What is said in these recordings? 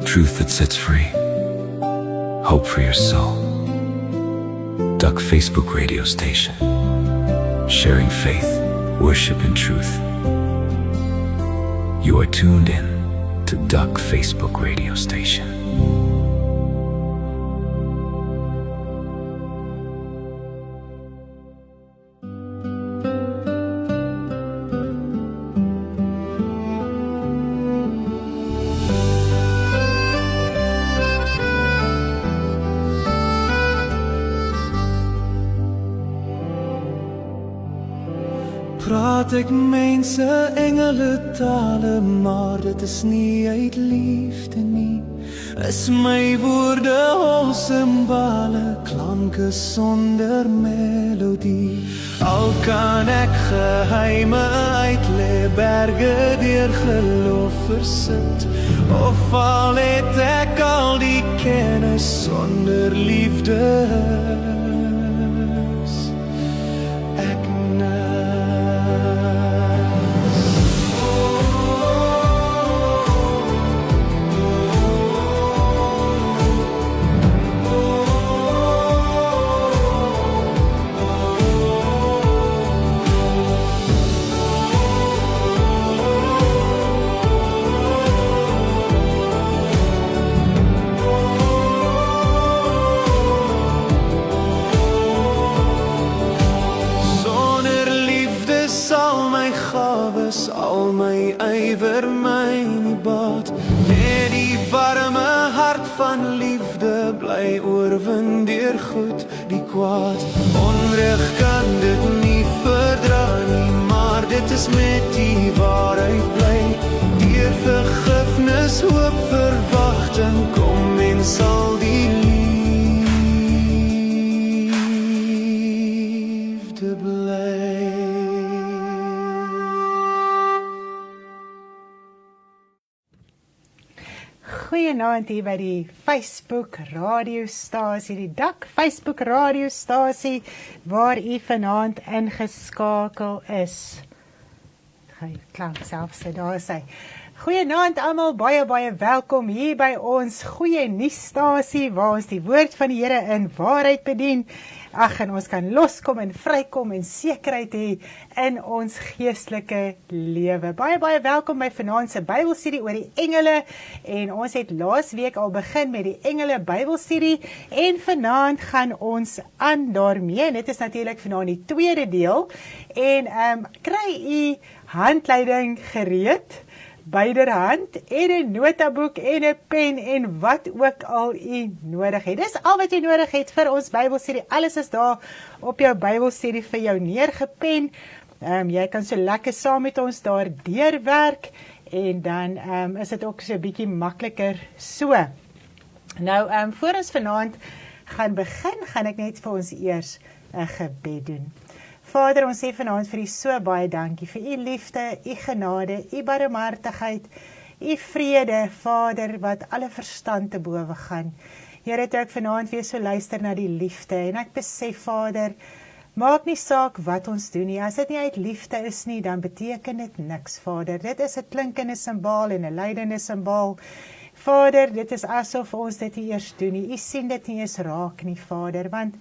Truth that sets free. Hope for your soul. Duck Facebook radio station. Sharing faith, worship and truth. You are tuned in to Duck Facebook radio station. Praat ek mense engele tale, maar dit is nie uit liefde nie. Is my woorde hol simbale, klanke sonder melodie. Al kan ek geheime uitlê, berge deur geloof versit, of al het ek al die kennis sonder liefde. Al my ywer my nie baat, net die warme hart van liefde bly oorwin deur goed die kwaad. Onreg kan dit nie verdra nie, maar dit is met die waarheid bly. Deur vergifnis, hoop, verwagting kom en sal die liefde bly. Goeienaand hier by die Facebook radiostasie, die Duck Facebook radiostasie, waar u vanaand ingeskakel is. Gaan klank selfs daar sê. Goeienaand almal, baie welkom hier by ons goeie nuusstasie, waar ons die woord van die Here in waarheid bedien. Ag, en ons kan loskom en vrykom en sekerheid hê in ons geestelike lewe. Baie welkom by vanaand se Bybelstudie oor die engele, en ons het laas week al begin met die engele Bybelstudie, en vanaand gaan ons aan daarmee. Dit is natuurlik vanaand die tweede deel, en kry u handleiding gereed, byderhand, en 'n notaboek en 'n pen en wat ook al u nodig het. Dis al wat jy nodig het vir ons Bybelstudie. Alles is daar op jou Bybelstudie vir jou neergepen. Jy kan so lekker saam met ons daar deurwerk, en dan is dit ook so 'n bietjie makliker so. Nou, voor ons vanaand gaan begin, gaan ek net vir ons eers 'n gebed doen. Vader, ons sê vanaand vir u so baie dankie vir u liefde, u genade, u barmhartigheid, u vrede, Vader, wat alle verstand te bowe gaan. Here, toe ek vanaand weer so luister na die liefde, en ek besef, Vader, maak nie saak wat ons doen nie, as dit nie uit liefde is nie, dan beteken dit niks, Vader. Dit is 'n klinkende simbool en 'n lydende simbool. Vader, dit is asof ons dit nie eers doen nie. U sien dit nie eens raak nie, Vader, want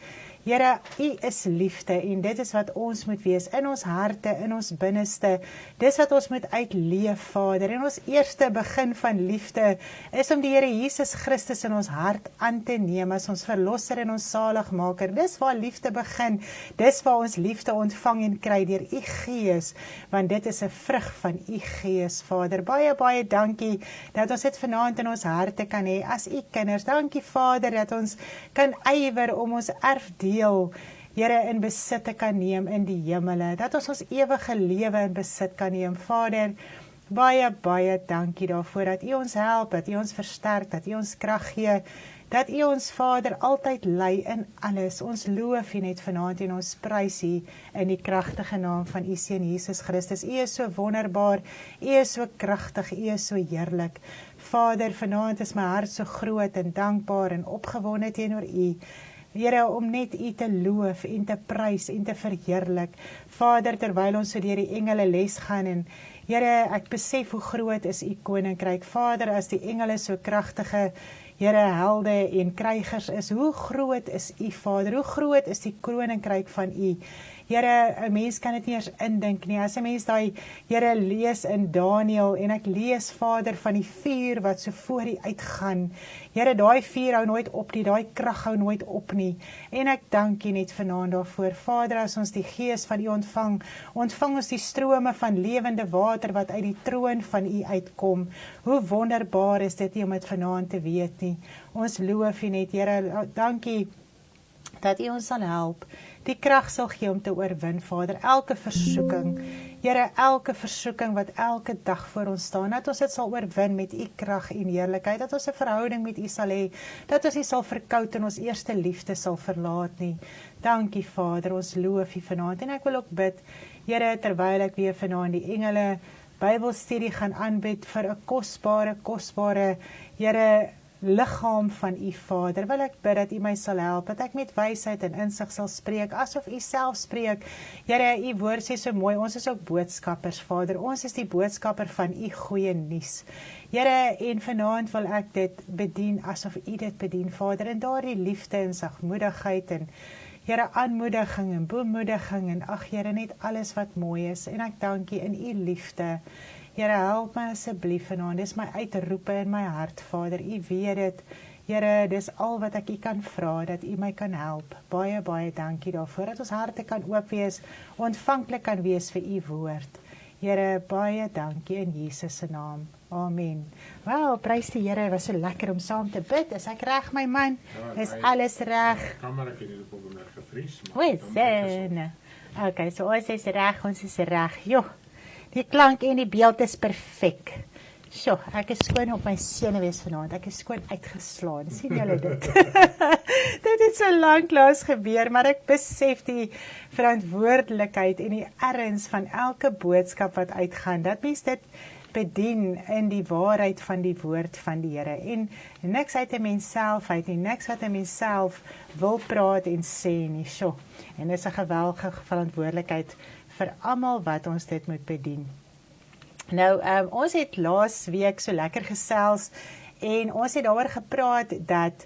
Here, u is liefde, en dit is wat ons moet wees, in ons harte, in ons binneste. Dis wat ons moet uitleef, Vader. En ons eerste begin van liefde is om die Here Jesus Christus in ons hart aan te neem as ons verlosser en ons saligmaker. Dis waar liefde begin. Dis waar ons liefde ontvang en kry deur u Gees, want dit is 'n vrug van u Gees, Vader. Baie dankie dat ons dit vanaand in ons harte kan hê as u kinders. Dankie, Vader, dat ons kan ywer om ons erfdeel, Here, in besit te kan neem in die hemele, dat ons ewige lewe in besit kan neem. Vader, baie dankie daarvoor, dat u ons help, dat u ons versterk, dat u ons krag gee, dat u ons, Vader, altyd lei in alles. Ons loof u net vanaand en ons prys u in die kragtige naam van u Seun Jesus Christus. U is so wonderbaar, u is so kragtig, u is so heerlik. Vader, vanaand is my hart so groot en dankbaar en opgewonde teenoor u. Here, om net u te loof en te prys en te verheerlik. Vader, terwyl ons so deur die engele les gaan, en Here, ek besef hoe groot is u koninkryk. Vader, as die engele so kragtige, Here, helde en krygers is, hoe groot is u, Vader? Hoe groot is die koninkryk van u? Here, 'n mens kan dit nie eers indink nie. As 'n mens daai, Here, lees in Daniël, en ek lees, Vader, van die vuur wat so voor u uitgaan. Here, daai vuur hou nooit op nie, daai krag hou nooit op nie. En ek dank u net vanaand daarvoor. Vader, as ons die gees van u ontvang ons die strome van lewende water wat uit die troon van u uitkom. Hoe wonderbaar is dit nie om dit vanaand te weet nie. Ons loof u net, Here, dankie dat u ons sal help, die krag sal gee om te oorwin, Vader, elke versoeking, Here, elke versoeking wat elke dag voor ons staan, dat ons dit sal oorwin met u krag en heerlikheid, dat ons 'n verhouding met u sal hê, dat ons u sal verkout en ons eerste liefde sal verlaat nie. Dankie, Vader, ons loof u vanaand, en ek wil ook bid, Here, terwyl ek weer vanaand die engele Bybelstudie gaan aanbied vir 'n kosbare, Here, liggaam van u, Vader, wil ek bid dat u my sal help, dat ek met wysheid en insig sal spreek, asof u self spreek. Here, u woord sê so mooi, ons is ook boodskappers, Vader, ons is die boodskapper van u goeie nuus. Here, en vanaand wil ek dit bedien, asof u dit bedien, Vader, en daardie liefde en sagmoedigheid, en Here, aanmoediging en bemoediging, en ag, Here, net alles wat mooi is, en ek dank u in u liefde. Here, help my asseblief vanaand, dis my uitroepe in my hart, Vader, u weet dit, Here, dis al wat ek u kan vra, dat u my kan help, baie dankie daarvoor, dat ons harte kan oop wees, ontvanklik kan wees vir u woord, Here, baie dankie in Jesus se naam, amen. Wel, prys die Here, was so lekker om saam te bid, is ek reg my man, is alles reg? Kamer ek het hier op hom gevries, Oei, sin. Okay, so ons is reg, joh. Die klank en die beeld is perfek. Sjoe, ek is skoon op my senuwees vanaand. Ek is skoon uitgeslaan. Sien julle dit? Dit het so lanklaas gebeur, maar ek besef die verantwoordelikheid en die erns van elke boodskap wat uitgaan. Dat mens dit bedien in die waarheid van die woord van die Here. En niks uit 'n mens self uit nie, niks wat 'n mens self wil praat en sê nie. Sjoe. En dis 'n geweldige verantwoordelikheid vir almal wat ons dit moet bedien. Nou, ons het laas week so lekker gesels en ons het daaroor gepraat dat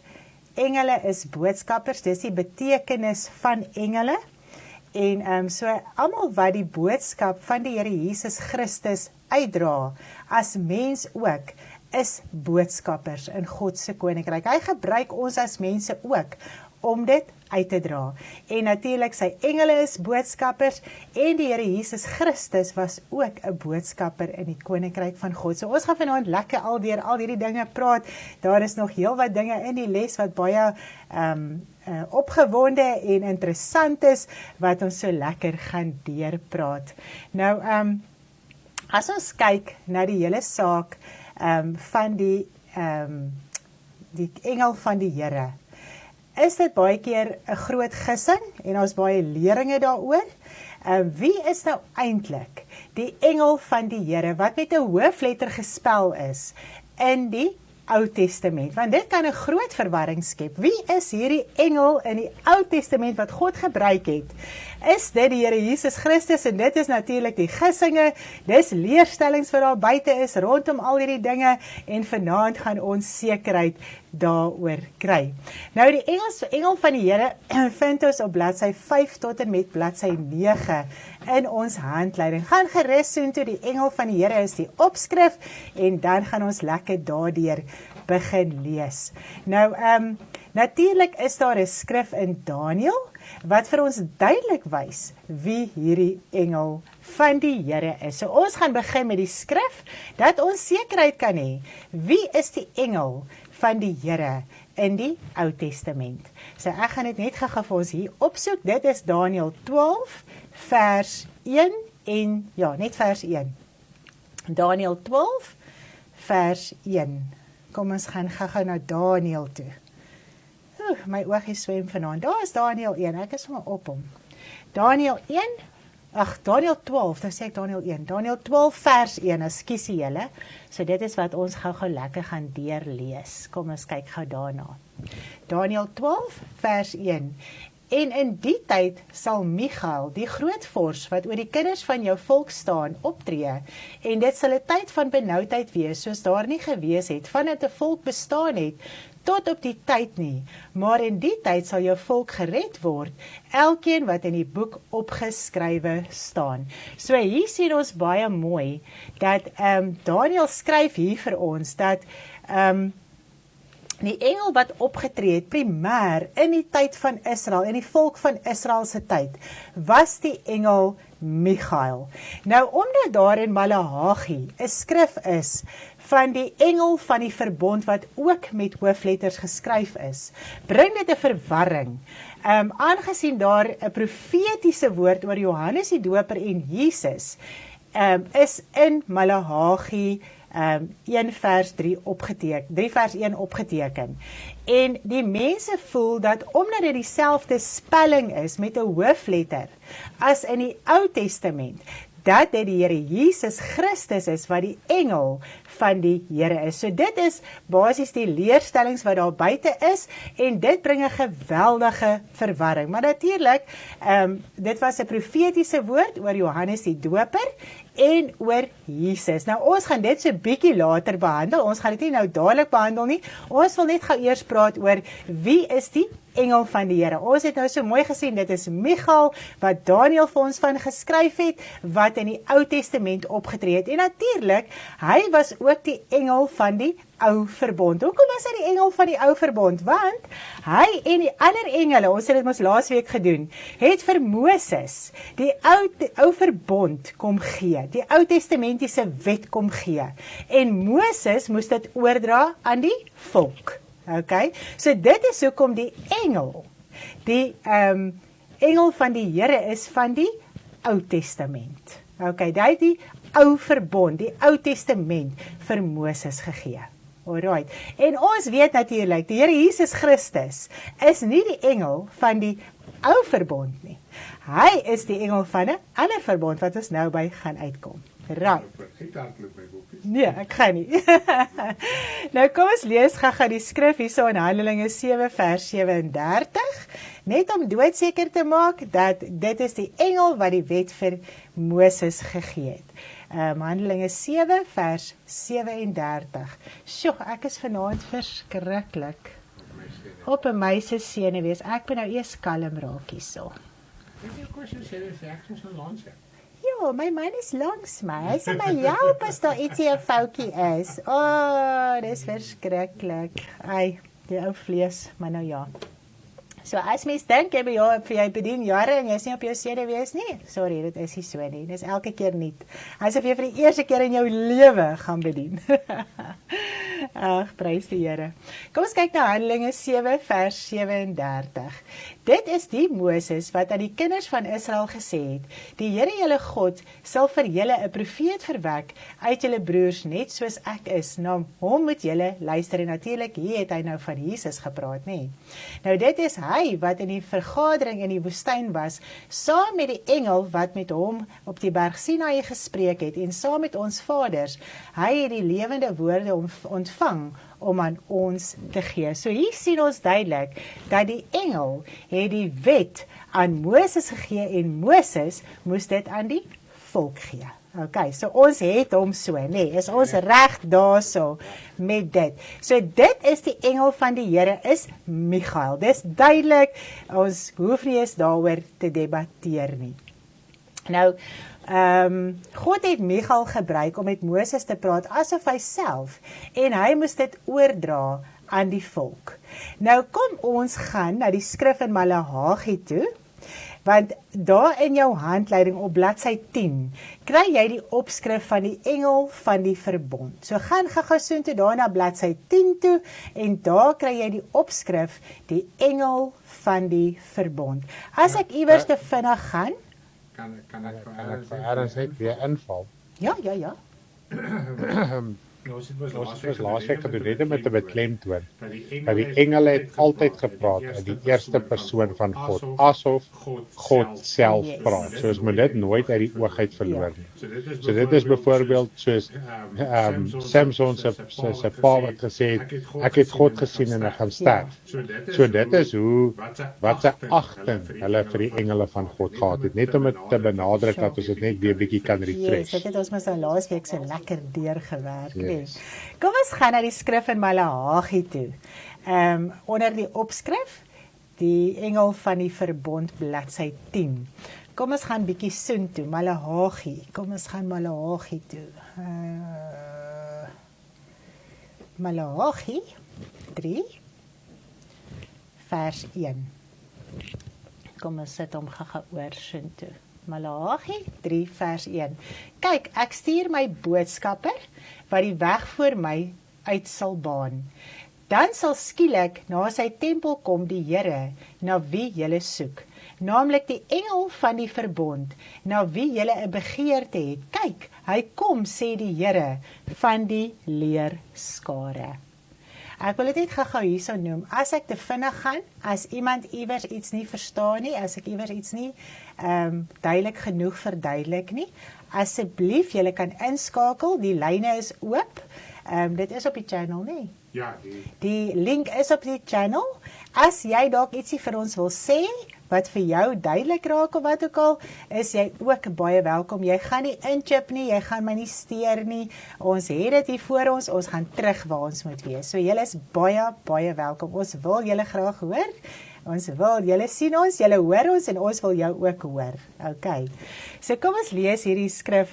engele is boodskappers, dis die betekenis van engele. En so almal wat die boodskap van die Here Jesus Christus uitdra, as mens ook, is boodskappers in God se koninkryk. Hy gebruik ons as mense ook om dit uit te dra. En natuurlik sy engele is boodskappers en die Here Jesus Christus was ook 'n boodskapper in die koninkryk van God. So ons gaan vanaand lekker al hierdie dinge praat. Daar is nog heelwat dinge in die les wat baie opgewonde en interessant is, wat ons so lekker gaan deurpraat. Nou, as ons kyk na die hele saak van die engel van die Here, is dit baie keer 'n groot gissing en ons baie leringe daaroor. Wie is nou eintlik die engel van die Here wat met 'n hoofletter gespel is in die Ou Testament? Want dit kan 'n groot verwarring skep. Wie is hierdie engel in die Ou Testament wat God gebruik het? Is dit die Here Jesus Christus? En dit is natuurlik die gissinge, dis leerstellings wat daar buite is rondom al hierdie dinge, en vanaand gaan ons sekerheid daaroor kry. Nou, die engel van die Here vind ons op bladsy 5 tot en met bladsy 9 in ons handleiding. Gaan gerus soontoe, die engel van die Here is die opskrif, en dan gaan ons lekker daardeur begin lees. Nou, natuurlik is daar 'n skrif in Daniël wat vir ons duidelik wys wie hierdie engel van die Here is. So ons gaan begin met die skrif, dat ons sekerheid kan hê, wie is die engel van die Here in die Ou Testament? So ek gaan dit net gou vir ons hier opsoek. Dit is Daniël 12 vers 1 en ja, net vers 1. Daniël 12 vers 1. Kom ons gaan gou na Daniël toe. My oogies swem vanaand. Daar is Daniël 1, ek is sommer op hom. Daniël 12, dan sê ek Daniël 1. Daniël 12 vers 1, ekskiesie julle. So dit is wat ons gou lekker gaan deurlees. Kom ons kyk gou daarna. Daniël 12 vers 1. En in die tyd sal Michael, die groot vors wat oor die kinders van jou volk staan, optree, en dit sal 'n tyd van benoudheid wees, soos daar nie gewees het, vandat 'n volk bestaan het, tot op die tyd nie, maar in die tyd sal jou volk gered word, elkeen wat in die boek opgeskrywe staan. So hier sien ons baie mooi, dat Daniël skryf hier vir ons, dat die engel wat opgetree het, primêr in die tyd van Israel, in die volk van Israel se tyd, was die engel Michael. Nou, omdat daar in Maleagi 'n skrif is van die engel van die verbond wat ook met hoofletters geskryf is, bring dit 'n verwarring. Aangesien daar 'n profetiese woord oor Johannes die Doper en Jesus is in Maleagi 1 vers 3 vers 1 opgeteken. En die mense voel dat omdat dit dieselfde spelling is met 'n hoofletter as in die Ou Testament, dat dit die Here Jesus Christus is wat die engel van die Here is. So dit is basies die leerstellings wat daar buite is, en dit bring 'n geweldige verwarring. Maar natuurlik, dit was 'n profetiese woord oor Johannes die Doper en oor Jesus. Nou ons gaan dit so bietjie later behandel, ons gaan dit nie nou dadelik behandel nie, ons wil net gou eers praat oor wie is die engel van die Here. Ons het nou so mooi gesien, dit is Michael, wat Daniël vir ons van geskryf het, wat in die Ou Testament opgetree het. En natuurlik, hy was ook die engel van die Ou Verbond. Hoekom was hy die engel van die Ou Verbond? Want hy en die ander engele, ons het dit mos laasweek gedoen, het vir Moses die Ou Verbond kom gee, die Ou Testamentiese wet kom gee. En Moses moes dit oordra aan die volk. Okay, so dit is hoekom die engel van die Here is van die Ou Testament. Okay, hy het die Ou Verbond, die Ou Testament vir Moses gegee. Alright, en ons weet natuurlik, die Here Jesus Christus is nie die engel van die Ou Verbond nie. Hy is die engel van 'n ander verbond wat ons nou by gaan uitkom. Right. Nee, ek gaan nie. Nou kom ons lees gou die skrif hierso in Handelinge 7 vers 37, net om doodseker te maak dat dit is die engel wat die wet vir Moses gegee het. Handelinge 7 vers 37. Sjoe, ek is vanaand verskriklik op 'n meisie sene wees. Ek moet nou eers kalm raak hierso. Ja, my man is langs my. Hy sê my help as daar ietsie 'n foutjie is. Dis verskriklik. Ai, die ou vlees, maar nou ja. So as mens dink jy bedien jare en jy is nie op jou sede wees nie. Sorry, dit is nie so nie. Dis elke keer nie. Asof jy vir die eerste keer in jou lewe gaan bedien. Ag, prys die Here. Kom ons kyk na Handelinge 7 vers 37. Dit is die Moses wat aan die kinders van Israel gesê het: Die Here julle God sal vir julle 'n profeet verwek uit julle broers net soos ek is. Na hom moet julle luister. En natuurlik hier het hy nou van Jesus gepraat, nê? Nou dit is hy wat in die vergadering in die woestyn was, saam met die engel wat met hom op die berg Sinaï gespreek het en saam met ons vaders. Hy het die lewende woorde ontvang om aan ons te gee. So hier sien ons duidelik dat die engel het die wet aan Moses gegee en Moses moes dit aan die volk gee. Okay, so ons het hom so, nee, is ons reg daarso met dit. So dit is die engel van die Here, is Michael. Dis duidelik, ons hoef nie eens daaroor te debatteer nie. Nou, God het Michael gebruik om met Moses te praat asof hy self, en hy moes dit oordra aan die volk. Nou kom ons gaan na die skrif in Maleagi toe, want daar in jou handleiding op bladsy 10, kry jy die opskrif van die engel van die verbond. So gaan gou soontoe daar na bladsy 10 toe, en daar kry jy die opskrif, die engel van die verbond. As ek iewers te vinnig gaan, Kan ek vir Ernst net weer inval? Ja. Ons was laasweek gedoen net met 'n beklemtoon. dat Die engele het altyd gepraat in die eerste persoon van God, asof God self praat. So ons moet dit nooit uit die oog uit verloor nie. So dit is byvoorbeeld soos Samson se pa wat gesê het, ek het God gesien en ek gaan sterf. So dit is hoe wat 'n agting hulle vir die engele van God gehad het, net om dit te benadruk dat ons dit net weer bietjie kan refresh. Dit het ons mos nou laasweek so lekker deurgewerk, nee. Yes. Kom ons gaan na die skrif in Maleagi toe. Onder die opskrif, die engel van die verbond, bladsy 10. Kom ons gaan bietjie soen toe, Maleagi. Kom ons gaan Maleagi toe. Maleagi 3 vers 1. Kom ons sit hom gaga oor soen toe. Maleagi 3 vers 1. Kyk, ek stuur my boodskapper wat die weg voor my uit sal baan. Dan sal skielik na sy tempel kom die Here, na wie julle soek, naamlik die engel van die verbond, na wie julle 'n begeerte het. Kyk, hy kom, sê die Here van die leerskare. Ek wil dit net gou hierso noem. As ek te vinnig gaan, as iemand iewers iets nie verstaan nie, as ek iewers iets nie duidelik genoeg verduidelik nie, asseblief, julle kan inskakel, die lyne is oop. Dit is op die channel, nie? Ja, Die link is op die channel. As jy dalk ietsie vir ons wil sê, wat vir jou duidelik raak of wat ook al, is jy ook baie welkom. Jy gaan nie inchip nie, jy gaan my nie steur nie. Ons het dit hier voor ons gaan terug waar ons moet wees. So julle is baie, baie welkom. Ons wil julle graag hoor. Ons wil, julle sien ons, julle hoor ons en ons wil jou ook hoor. Okay. So kom ons lees hierdie skrif.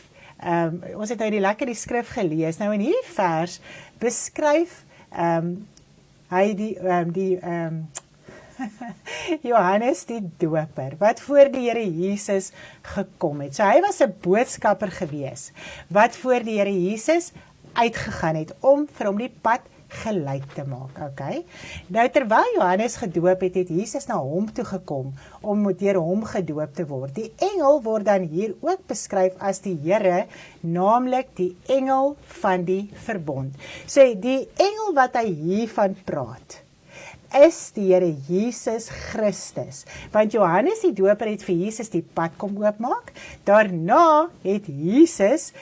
Ons het nou die skrif gelees. Nou in hierdie vers beskryf hy die Johannes die Doper, wat voor die Here Jesus gekom het. So hy was 'n boodskapper gewees, wat voor die Here Jesus uitgegaan het, om vir hom die pad gelyk te maak, okay? Nou terwyl Johannes gedoop het, het Jesus na hom toe gekom, om deur hom gedoop te word. Die engel word dan hier ook beskryf as die Here, naamlik die engel van die verbond. So die engel wat hy hiervan praat, is die Here Jesus Christus. Want Johannes die Doper het vir Jesus die pad kom oopmaak. Daarna het Jesus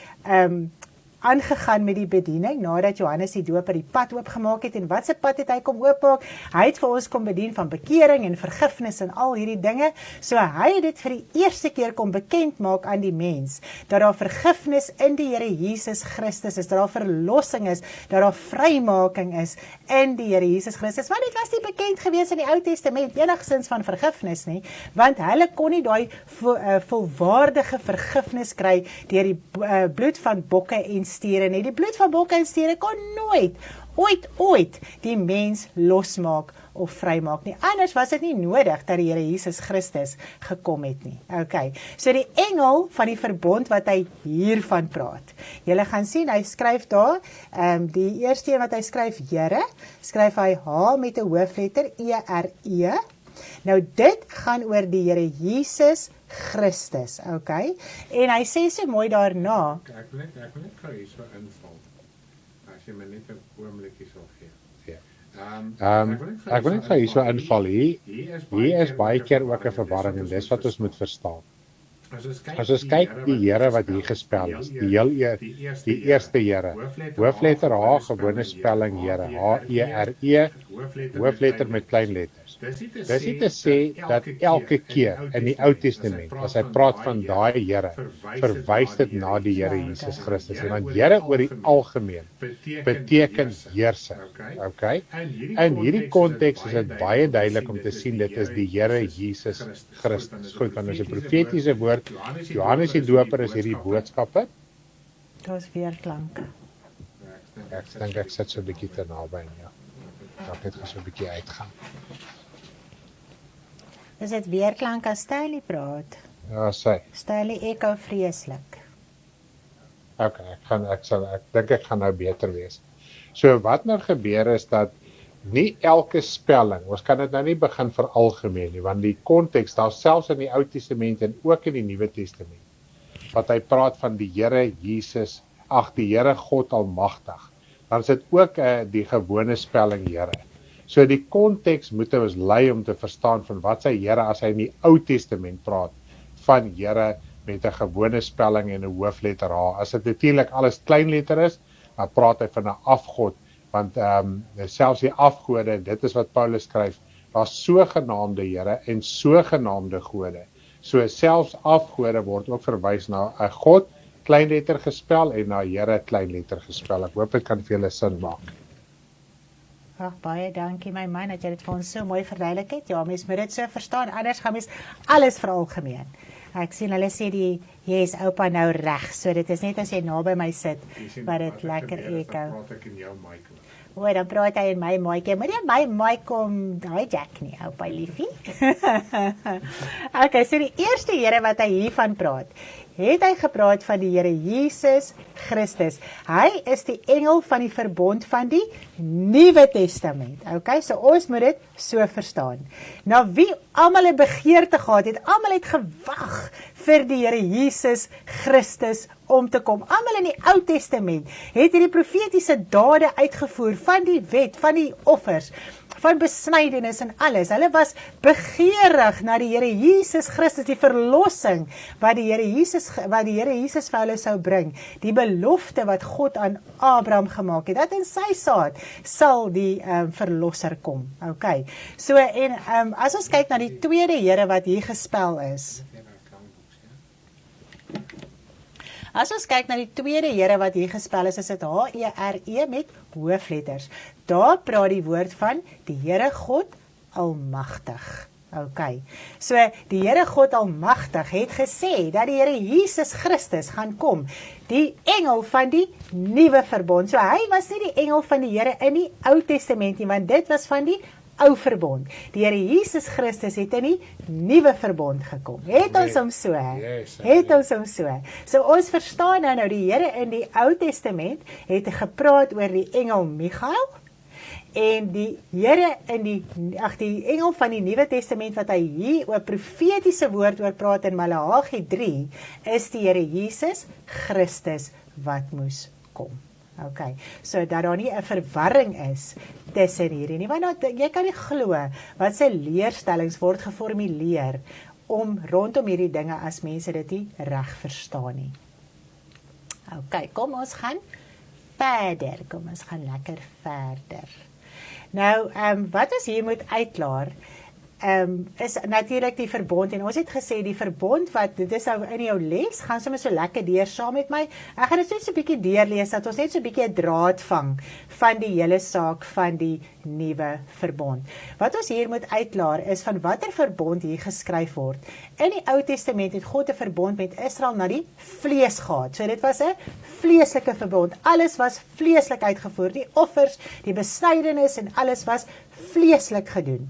aangegaan met die bediening, nadat Johannes die Doper die pad oopgemaak het. En wat se pad het hy kom oopmaak? Hy het vir ons kom bedien van bekering en vergifnis en al hierdie dinge. So hy het dit vir die eerste keer kom bekend maak aan die mens, dat daar vergifnis in die Here Jesus Christus is, dat daar verlossing is, dat daar vrymaking is in die Here Jesus Christus. Want dit was nie bekend gewees in die Ou Testament enigstens van vergifnis nie, want hulle kon nie daai volwaardige vergifnis kry deur die bloed van bokke en stiere nie. Die bloed van bokke en stiere kon ooit die mens losmaak of vrymaak nie. Anders was dit nie nodig dat die Here Jesus Christus gekom het nie. Okay. So die engel van die verbond wat hy hiervan praat. Julle gaan sien, hy skryf daar, die eerste een wat hy skryf, Here, skryf hy H met 'n hoofletter, E-R-E. Nou dit gaan oor die Here Jesus Christus, okay? En hy sê so mooi daarna. Ek wil net gou hier so inval. As jy my net 'n oombliekie sal gee. Ek wil net gou hier so inval hier. Hier is baie keer ook 'n verwarring en dis wat ons moet verstaan. As ons kyk die Here wat hier gespel is, die eerste Here, hoofletter H, gewone spelling Here, H-E-R-E, hoofletter met klein letters. Dis nie te sê dat elke keer in die Ou Testament, as hy praat van daai Here, verwys dit na die Here Jesus Christus. Want Here oor die algemeen beteken heerser. Okay? In hierdie konteks is dit baie duidelik om te sien dit is die Here Jesus Christus. Goed, want dit is 'n profetiese woord. Johannes die Doper is hierdie boodskapper. Daar's weerklanke. Ek dink ek sit so 'n bietjie te naby aan jou. Ek het so 'n bietjie uitgaan. Is dit weerklanke as Stanley praat? Ja, sê. Stanley echo vreeslik. Okay, ek dink ek gaan nou beter wees. So wat nou gebeur is dat nie elke spelling, ons kan dit nou nie begin veralgemeen nie, want die konteks daar selfs in die Ou Testament en ook in die Nuwe Testament, wat hy praat van die Here Jesus, die Here God Almagtig, dan is dit ook die gewone spelling Here. So die konteks moet ons lei om te verstaan van wat sy Here as hy in die Ou Testament praat van Here met 'n gewone spelling en 'n hoofletter H. As dit natuurlik alles kleinletter is, dan praat hy van 'n afgod, want selfs die afgode, dit is wat Paulus skryf, daar's sogenaamde Here en sogenaamde gode. So selfs afgode word ook verwys na 'n God, kleinletter gespel, en na Here kleinletter gespel. Ek hoop dit kan vir julle sin maak. Ag, baie dankie my man, dat jy dit vir ons so mooi verduidelik het. Ja, mens moet dit so verstaan, anders gaan mens alles veralgemeen. Ek sien hulle sê jy is oupa nou reg, so dit is net as jy naby my sit, wat dit lekker echo. O, dan praat hy in my maatjie, maar nie my mic kom, Jack nie, oupa liefie. Okay, so die eerste Here wat hy hiervan praat, het hy gepraat van die Here Jesus Christus. Hy is die engel van die verbond van die Nuwe Testament. Okay, so ons moet dit so verstaan. Nou wie almal 'n begeerte gehad het, almal het gewag vir die Here Jesus Christus om te kom. Almal in die Ou Testament het hierdie profetiese dade uitgevoer van die wet, van die offers, van besnydenis en alles. Hulle was begeerig na die Here Jesus Christus, die verlossing wat die Here Jesus vir hulle sou bring. Die belofte wat God aan Abraham gemaak het, dat in sy saad sal die verlosser kom. Okay. So en as ons kyk na die tweede Here wat hier gespel is. As ons kyk na die tweede Here wat hier gespel is dit H-E-R-E met hoofletters. Daar praat die woord van die Here God Almagtig. Okay. So die Here God Almagtig het gesê dat die Here Jesus Christus gaan kom, die engel van die nuwe verbond. So hy was nie die engel van die Here in die Ou Testament nie, want dit was van die Ou verbond. Die Here Jesus Christus het in die nuwe verbond gekom. Het ons hom so? Het ons hom so? So ons verstaan nou die Here in die Ou Testament het gepraat oor die engel Michael, en die Here in die engel van die Nuwe Testament wat hy hier oor profetiese woord oor praat in Maleagi 3, is die Here Jesus Christus wat moes kom. Okay, so dat daar nie 'n verwarring is tussen hierdie nie, want jy kan nie glo wat se leerstellings word geformuleer om rondom hierdie dinge as mense dit nie reg verstaan nie. Okay, kom ons gaan verder, kom ons gaan lekker verder. Nou, wat ons hier moet uitklaar, is natuurlik die verbond, en ons het gesê die verbond wat, dit is nou in jou les, gaan sommer so lekker deur saam met my, ek gaan dit net so 'n bietjie deurlees, dat ons net so 'n bietjie 'n draad vang van die hele saak van die nuwe verbond. Wat ons hier moet uitklaar is van watter verbond hier geskryf word. In die Ou Testament het God 'n verbond met Israel na die vlees gehad, so dit was 'n vleeslike verbond, alles was vleeslik uitgevoer, die offers, die besnydenis en alles was vleeslik gedoen.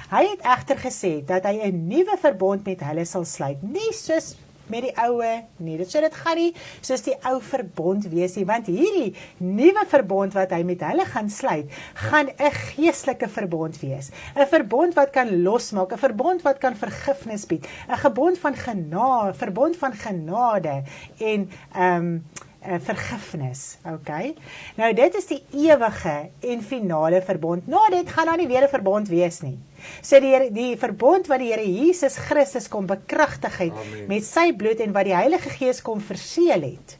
Hy het egter gesê dat hy 'n nuwe verbond met hulle sal sluit, nie soos met die oue nie. So dit gaan nie soos die ou verbond wees nie, want hierdie nuwe verbond wat hy met hulle gaan sluit, gaan 'n geestelike verbond wees. 'n Verbond wat kan losmaak, 'n verbond wat kan vergifnis bied, 'n verbond van genade en vergifnis, okay? Nou dit is die ewige en finale verbond. Nou dit gaan nou nie weer 'n verbond wees nie. So die verbond wat die Here Jesus Christus kom bekragtig het met sy bloed en wat die Heilige Gees kom verseël het.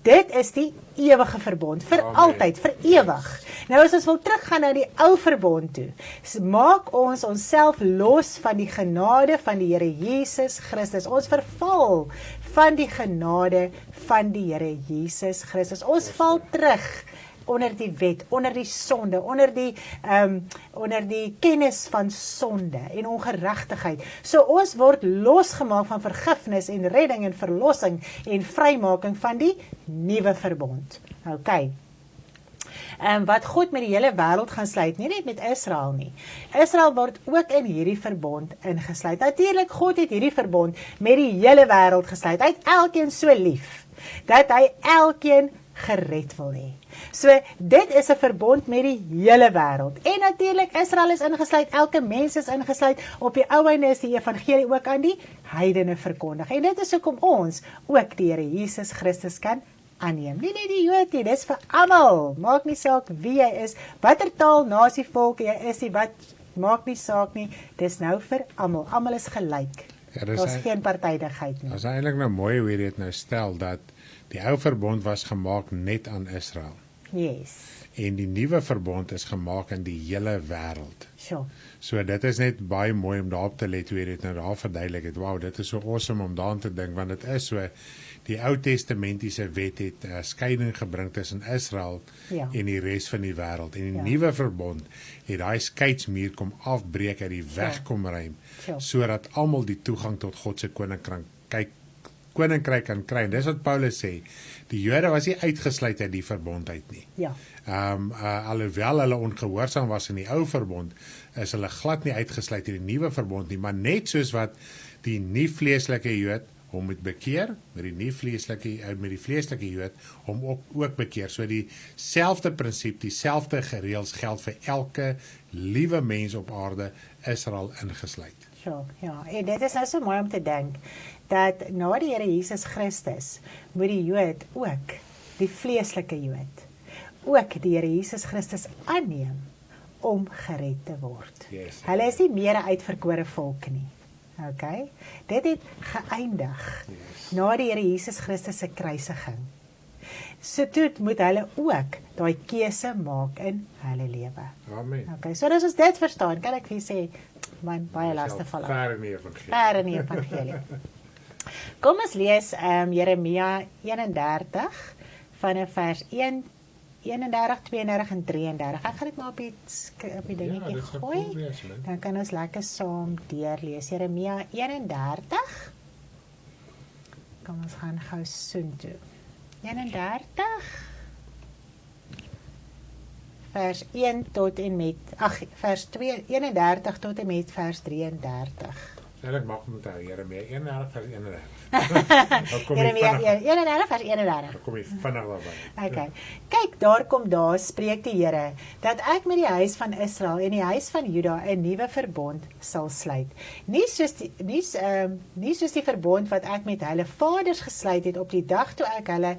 Dit is die ewige verbond, vir altyd, vir ewig. Nou as ons wil teruggaan na die ou verbond toe, maak ons onsself los van die genade van die Here Jesus Christus. Ons verval van die genade van die Here Jesus Christus. Ons val terug onder die wet, onder die sonde, onder die kennis van sonde en ongeregtigheid. So ons word losgemaak van vergifnis en redding en verlossing en vrymaking van die nuwe verbond. Okay. Wat God met die hele wêreld gaan sluit, nie net met Israel nie. Israel word ook in hierdie verbond ingesluit. Natuurlik, God het hierdie verbond met die hele wêreld gesluit. Hy het elkeen so lief, dat hy elkeen gered wil hê. So, dit is 'n verbond met die hele wêreld. En natuurlik, Israel is ingesluit, elke mens is ingesluit. Op die ou einde is die evangelie ook aan die heidene verkondig. En dit is hoekom ons ook die Here Jesus Christus kan aanneem. Nie net die Jood nie, dis vir almal. Maak nie saak wie jy is, watter taal, nasie, volk jy is nie, wat maak nie saak nie, dis nou vir almal. Almal is gelyk. Ja, Daar's geen partydigheid nie. Dit is eintlik nou mooi hoe jy dit nou stel, dat die ou verbond was gemaak net aan Israel. Yes. En die nuwe verbond is gemaak in die hele wêreld. Sure. So dit is net baie mooi om daarop te let hoe jy dit nou daar verduidelik het. Wow, dit is so awesome om daaraan te dink, want dit is so, die Ou Testamentiese wet het skeiding gebring tussen Israel Ja. en die res van die wêreld. En die nuwe verbond het daai skeidsmuur kom afbreek, uit die weg kom ruim, Sure. sodat almal die toegang tot God se koninkryk kan kry. En dis wat Paulus sê, die Jode was nie uitgesluit uit die verbond uit nie. Ja. Alhoewel hulle ongehoorsaam was in die ou verbond, is hulle glad nie uitgesluit in die nuwe verbond nie, maar net soos wat die nie vleeslike Jood hom moet bekeer, met die vleeslike Jood hom ook bekeer. So dieselfde prinsip, dieselfde gereëls geld vir elke liewe mens op aarde, Israel ingesluit. Sure, ja, en dit is nou so mooi om te dink, dat na die Here Jesus Christus, moet die Jood ook, die vleeslike Jood, ook die Here Jesus Christus aanneem, om gered te word. Yes. Hulle is nie meer 'n uitverkore volk nie. Okay? Dit het geëindig, na die Here Jesus Christus se kruisiging. So toe moet hulle ook daai keuse maak in hulle lewe. Amen. Okay, so as ons dit verstaan, kan ek vir sê, man, baie laste val af. Ver in die evangelie. Ver in die evangelie. Kom ons lees Jeremia 31 vanaf vers 1, 31, 32 en 33. Ek gaan dit maar op die dingetjie dit sal gooi. cool wees, man. Dan kan ons lekker saam deurlees. Jeremia 31. Kom ons gaan gou soontoe. 31 vers 1 tot en met vers 2, 31 tot en met vers 33. Ek mag moet Jeremia 31 vers 31. Jeremia 31 vers 31. Dan kom jy vinnig daarby. Okay. Kyk, daar spreek die Here, dat ek met die huis van Israel en die huis van Juda 'n nuwe verbond sal sluit. Nie soos die verbond wat ek met hulle vaders gesluit het op die dag toe ek hulle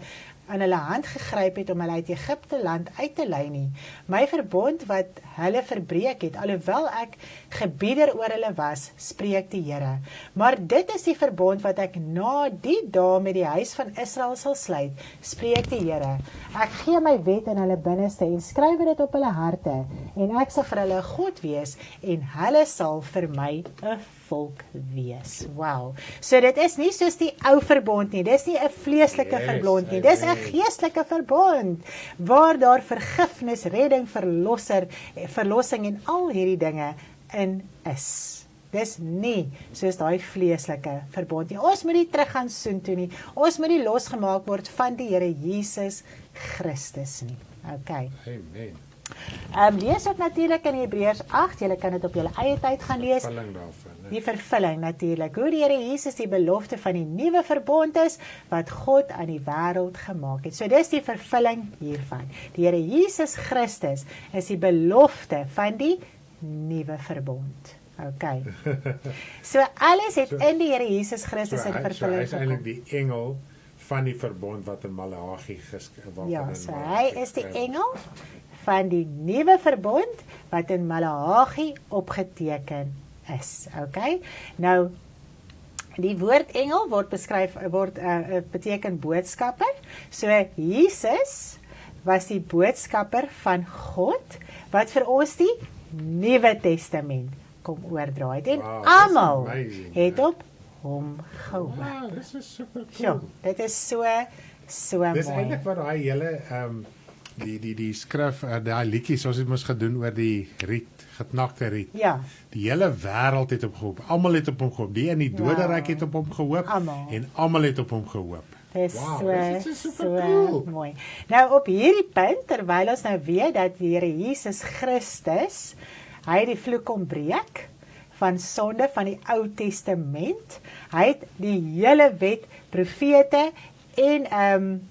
aan hulle hand gegryp het om hulle uit Egipte land uit te lei nie. My verbond wat hulle verbreek het, alhoewel ek gebieder oor hulle was, spreek die Here. Maar dit is die verbond wat ek na die dae met die huis van Israel sal sluit, spreek die Here. Ek gee my wet in hulle binneste en skryf dit op hulle harte, en ek sal vir hulle 'n God wees, en hulle sal vir my 'n volk wees. Wow. So dit is nie soos die ou verbond nie. Dis nie 'n vleeslike verbond nie. Dis 'n geestelike verbond waar daar vergifnis, redding, verlossing en al hierdie dinge in is. Dis nie soos daai vleeslike verbond nie. Ons moet nie terug gaan soontoe nie. Ons moet nie losgemaak word van die Here Jesus Christus nie. Okay. Amen. Lees ook natuurlik in Hebreërs 8. Julle kan dit op julle eie tyd gaan lees. Vervulling daarvan. Die vervulling natuurlik. Hoe die Here Jesus die belofte van die nuwe verbond is wat God aan die wêreld gemaak het. So dis die vervulling hiervan. Die Here Jesus Christus is die belofte van die nuwe verbond. Okay. So alles het in die Here Jesus Christus in vervulling Hy is eintlik die engel van die verbond wat in Maleagi geskryf. Ja, so hy is die engel van die nuwe verbond wat in Maleagi opgeteken is. Okay? Nou, die woord engel beteken boodskapper. So Jesus was die boodskapper van God wat vir ons die Nuwe Testament kom oordra het. En almal het op hom gehoor. Wow, dit is super cool. So, dit is so mooi. Dis eintlik wat daai hele die skrif, daai liedjies ons het mos gedoen oor die riet, geknakte riet. Ja. Die hele wêreld het op gehoop. Almal het op hom gehoop. Die in die doderyk het op hom gehoop en almal het op hom gehoop. Dis Dit is so cool. mooi. Nou op hierdie punt, terwyl ons nou weet dat die Here Jesus Christus, hy die vloek kom breek van sonde van die Ou Testament. Hy het die hele wet, profete en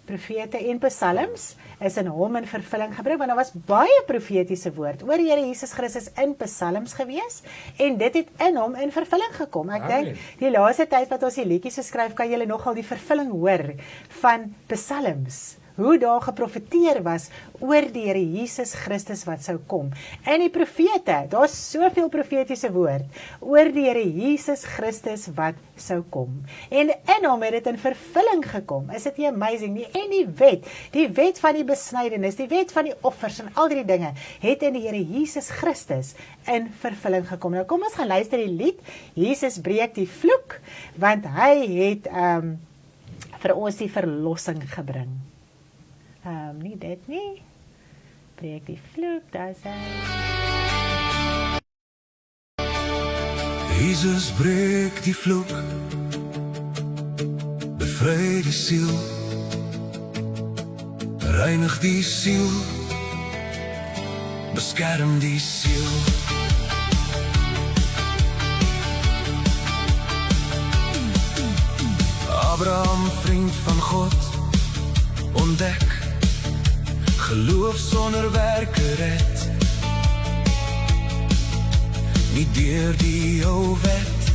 profete en psalms is in hom in vervulling gebring, want daar was baie profetiese woord oor die Here Jesus Christus in psalms gewees, en dit het in hom in vervulling gekom. Ek dink, die laaste tyd wat ons die liedjies so skryf, kan julle nogal die vervulling hoor van psalms, hoe daar geprofeteer was oor die Here Jesus Christus wat sou kom. En die profete, daar is soveel profetiese woord oor die Here Jesus Christus wat sou kom. En in hom het dit in vervulling gekom. Is dit nie amazing nie? En die wet van die besnydenis, die wet van die offers en al die dinge, het in die Here Jesus Christus in vervulling gekom. Nou kom ons gaan luister die lied, Jesus breek die vloek, want hy het vir ons die verlossing gebring. Nie dit nie. Breek die vloek, daar is hy. Jesus breek die vloek, bevry die siel, reinig die siel, beskerm die siel. Abraham, vriend van God, ontdek, geloof sonder werke red, nie deur die ou wet,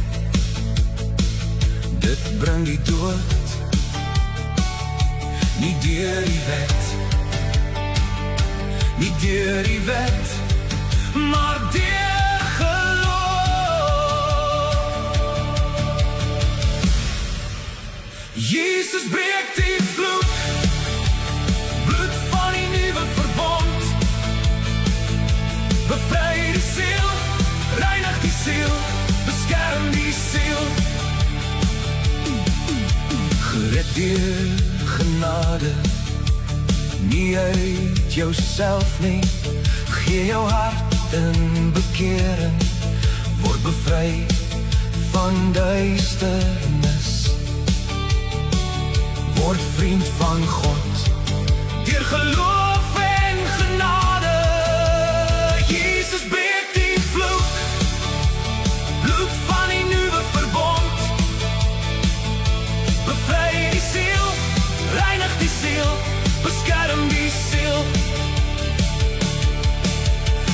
dit bring die dood, nie deur die wet, nie deur die wet, maar deur geloof. Jesus breek die vloek, bloed van die nuwe verbond, bevry die siel, reinig die siel, beskerm die siel, gered deur genade, nie uit jouself nie, gee jou hart in bekering, word bevry van duisternis, word vriend van God, deur geloof en genade. Jesus breek die vloek, bloed van die nuwe verbond, bevry die siel, reinig die siel, beskerm die siel,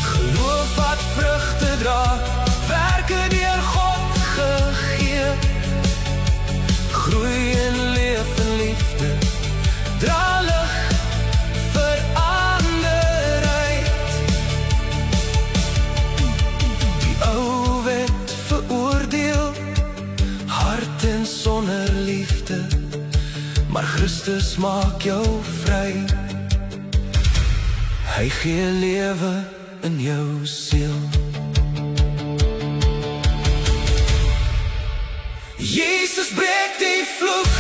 geloof wat vrugte dra, werke deur God gegee, groei en leef in liefde, dra lig vir anderheid. Die ou wet veroordeel, hart en sonder liefde, maar Christus maak jou vry. Hy gee lewe in jou siel. Jesus breek die vloek,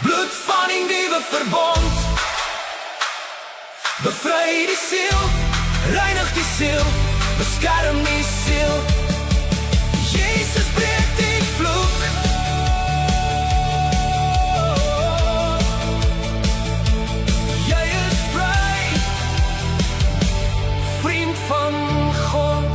bloed van die nuwe verbond, bevry die siel, reinig die siel, beskerm die siel. Jesus breek die vloek, jy is vry, vriend van God.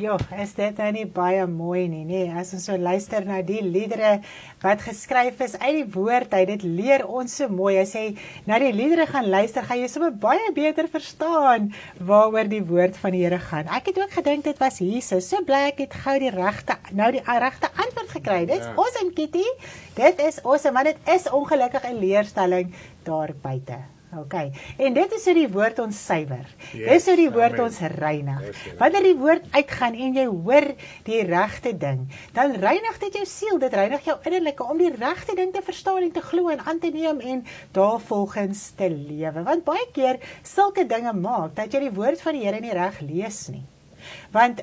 Jo, is dit nou nie baie mooi nie, nee? As ons so luister na die liedere wat geskryf is uit die woord uit, dit leer ons so mooi. As jy na die liedere gaan luister, gaan jy sommer baie beter verstaan waaroor die woord van die Here gaan. Ek het ook gedink dit was Jesus. So bly ek het gou die regte antwoord gekry. Dit is awesome, Kitty. Dit is awesome, want dit is ongelukkig 'n leerstelling daar buite. Okay. En dit is hoe die woord ons suiwer. Dit is hoe die woord ons reinig. Wanneer die woord uitgaan en jy hoor die regte ding, dan reinig dit jou siel, dit reinig jou innerlike om die regte ding te verstaan en te glo en aan te neem en daarvolgens te lewe. Want baie keer sulke dinge maak dat jy die woord van die Here nie reg lees nie. Want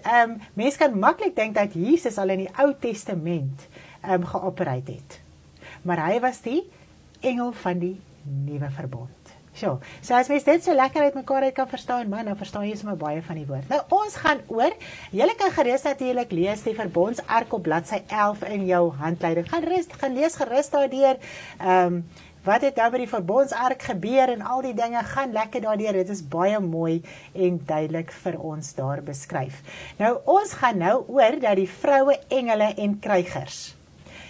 mense kan maklik dink dat Jesus al in die Ou Testament geopereer het. Maar hy was die engel van die nuwe verbond. So as mens dit so lekker uit mekaar uit kan verstaan, man, dan verstaan jy sommer baie van die woord. Nou, ons gaan oor, julle kan gerus natuurlik lees die verbondsark op bladsy 11 in jou handleiding. Gaan lees gerus daardeur, wat het nou by die verbondsark gebeur en al die dinge, gaan lekker daardeur, dit is baie mooi en duidelik vir ons daar beskryf. Nou, ons gaan nou oor dat die vroue, engele en krygers.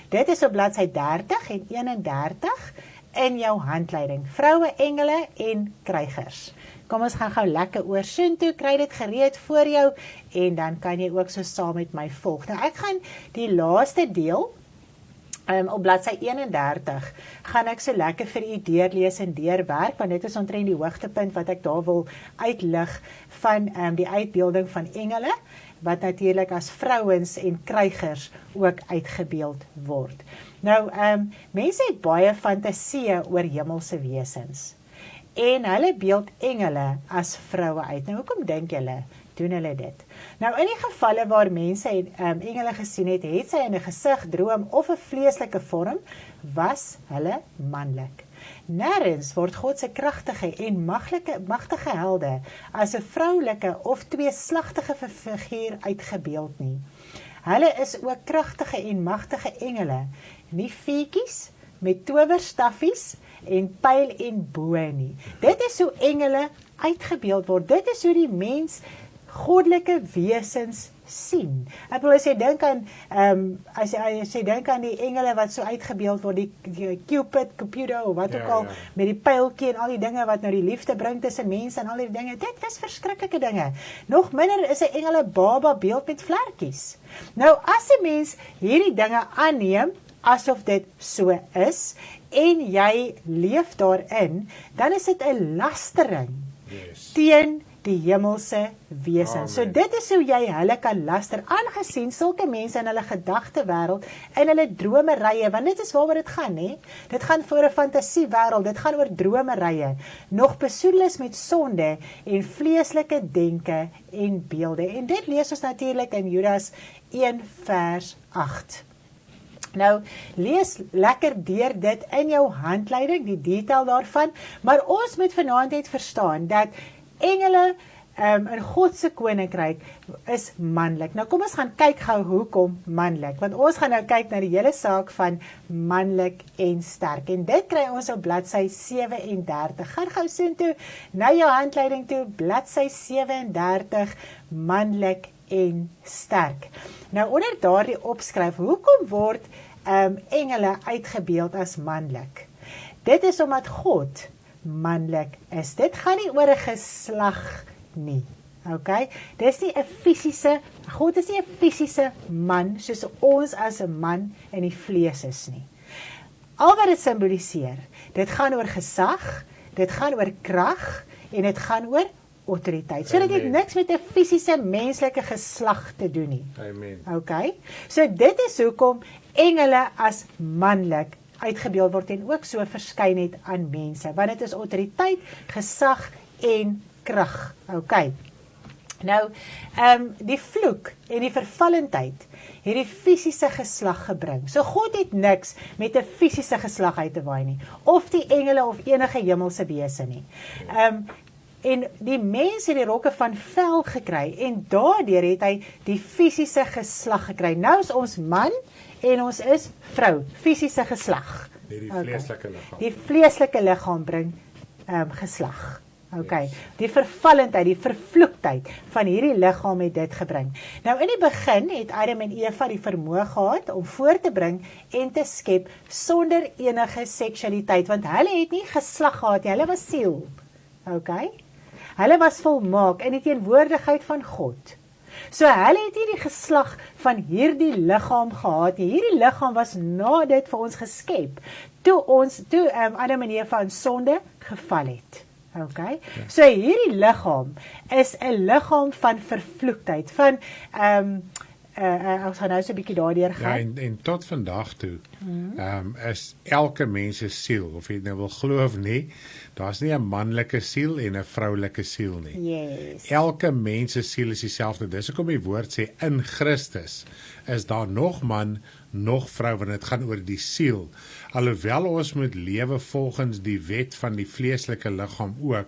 Dit is op bladsy 30 en 31 in jou handleiding. Vroue, engele en krygers. Kom ons gaan gou lekker oor soontoe, kry dit gereed voor jou en dan kan jy ook so saam met my volg. Nou ek gaan die laaste deel op bladsy 31 gaan ek so lekker vir u deurlees en deurwerk, want dit is omtrent die hoogtepunt wat ek daar wil uitlig van die uitbeelding van engele, wat natuurlik as vrouens en krygers ook uitgebeeld word. Nou, mense het baie fantasieë oor hemelse wesens. En hulle beeld engele as vroue uit. Nou, hoekom dink julle, doen hulle dit? Nou, in die gevalle waar mense engele gesien het, het sy in 'n gesig, droom of 'n vleeslike vorm, was hulle manlik. Nêrens word God se kragtige en magtige helde as 'n vroulike of tweeslagtige figuur uitgebeeld nie. Hulle is ook kragtige en magtige engele, nie feetjies met towerstaffies en pyl en boë nie. Dit is hoe engele uitgebeeld word. Dit is hoe die mens goddelike wesens sien. Ek bedoel, as jy dink aan as jy dink aan die engele wat so uitgebeeld word, die Cupid, Cupido of wat ook al, met die pyltjie en al die dinge wat nou die liefde bring tussen mense en al die dinge, dit is verskriklike dinge. Nog minder is 'n engele baba beeld met vlerkies. Nou, as 'n mens hierdie dinge aanneem asof dit so is en jy leef daarin, dan is dit 'n lastering teen die hemelse wesen. So dit is hoe jy hulle kan laster, aangesien sulke mense in hulle gedagtewêreld, in hulle dromerye, want dit is waaroor dit gaan, hè? Dit gaan vir 'n fantasiewêreld, dit gaan oor dromerye, nog besoedel is met sonde en vleeslike denke en beelde. En dit lees ons natuurlik in Judas 1 vers 8. Nou, lees lekker deur dit in jou handleiding, die detail daarvan, maar ons moet vanaand net verstaan dat engele in God se koninkryk is manlik. Nou kom ons gaan kyk gou hoekom manlik, want ons gaan nou kyk na die hele saak van manlik en sterk. En dit kry ons op bladsy 37. Gaan gou soontoe na jou handleiding toe, bladsy 37, manlik en sterk. Nou onder daardie opskryf, hoekom word engele uitgebeeld as manlik? Dit is omdat God manlik is. Dit gaan nie oor 'n geslag nie. Okay? Dis nie 'n fisiese, God is nie 'n fisiese man soos ons as 'n man in die vlees is nie. Al wat dit simboliseer, dit gaan oor gesag, dit gaan oor krag en dit gaan oor autoriteit. So dit het niks met 'n fisiese menslike geslag te doen nie. Amen. Okay? So dit is hoekom engele as manlik uitgebeeld word en ook so verskyn het aan mense, want dit is autoriteit, gesag en krag. Okay. Nou, die vloek en die vervallendheid het die fisiese geslag gebring. So God het niks met 'n fisiese geslag uit te waai nie, of die engele of enige hemelse wese nie. En die mens het die rokke van vel gekry en daardeur het hy die fisiese geslag gekry. Nou is ons man en ons is vrou, fisiese geslag. Die vleeslike liggaam. Die vleeslike liggaam bring geslag. Okay. Yes. Die vervallendheid, die vervloektheid van hierdie liggaam het dit gebring. Nou in die begin het Adam en Eva die vermoë gehad om voort te bring en te skep sonder enige seksualiteit, want hulle het nie geslag gehad nie, hulle was siel. Okay? Hulle was volmaak in die teenwoordigheid van God. So hulle het nie die geslag van hierdie liggaam gehad nie. Hierdie liggaam was na dit vir ons geskep, toe Adam en Eva in sonde geval het. Okay? Ja. So hierdie liggaam is 'n liggaam van vervloektheid, van ons gaan nou so 'n bietjie daardeur gaan. Ja, en tot vandag toe is elke mens se siel, of jy nou wil glo of nie, daar's nie 'n manlike siel en 'n vroulike siel nie. Yes. Elke mens se siel is dieselfde. Dis hoekom die woord sê in Christus is daar nog man, nog vrou, want dit gaan oor die siel. Alhoewel ons moet lewe volgens die wet van die vleeslike liggaam ook,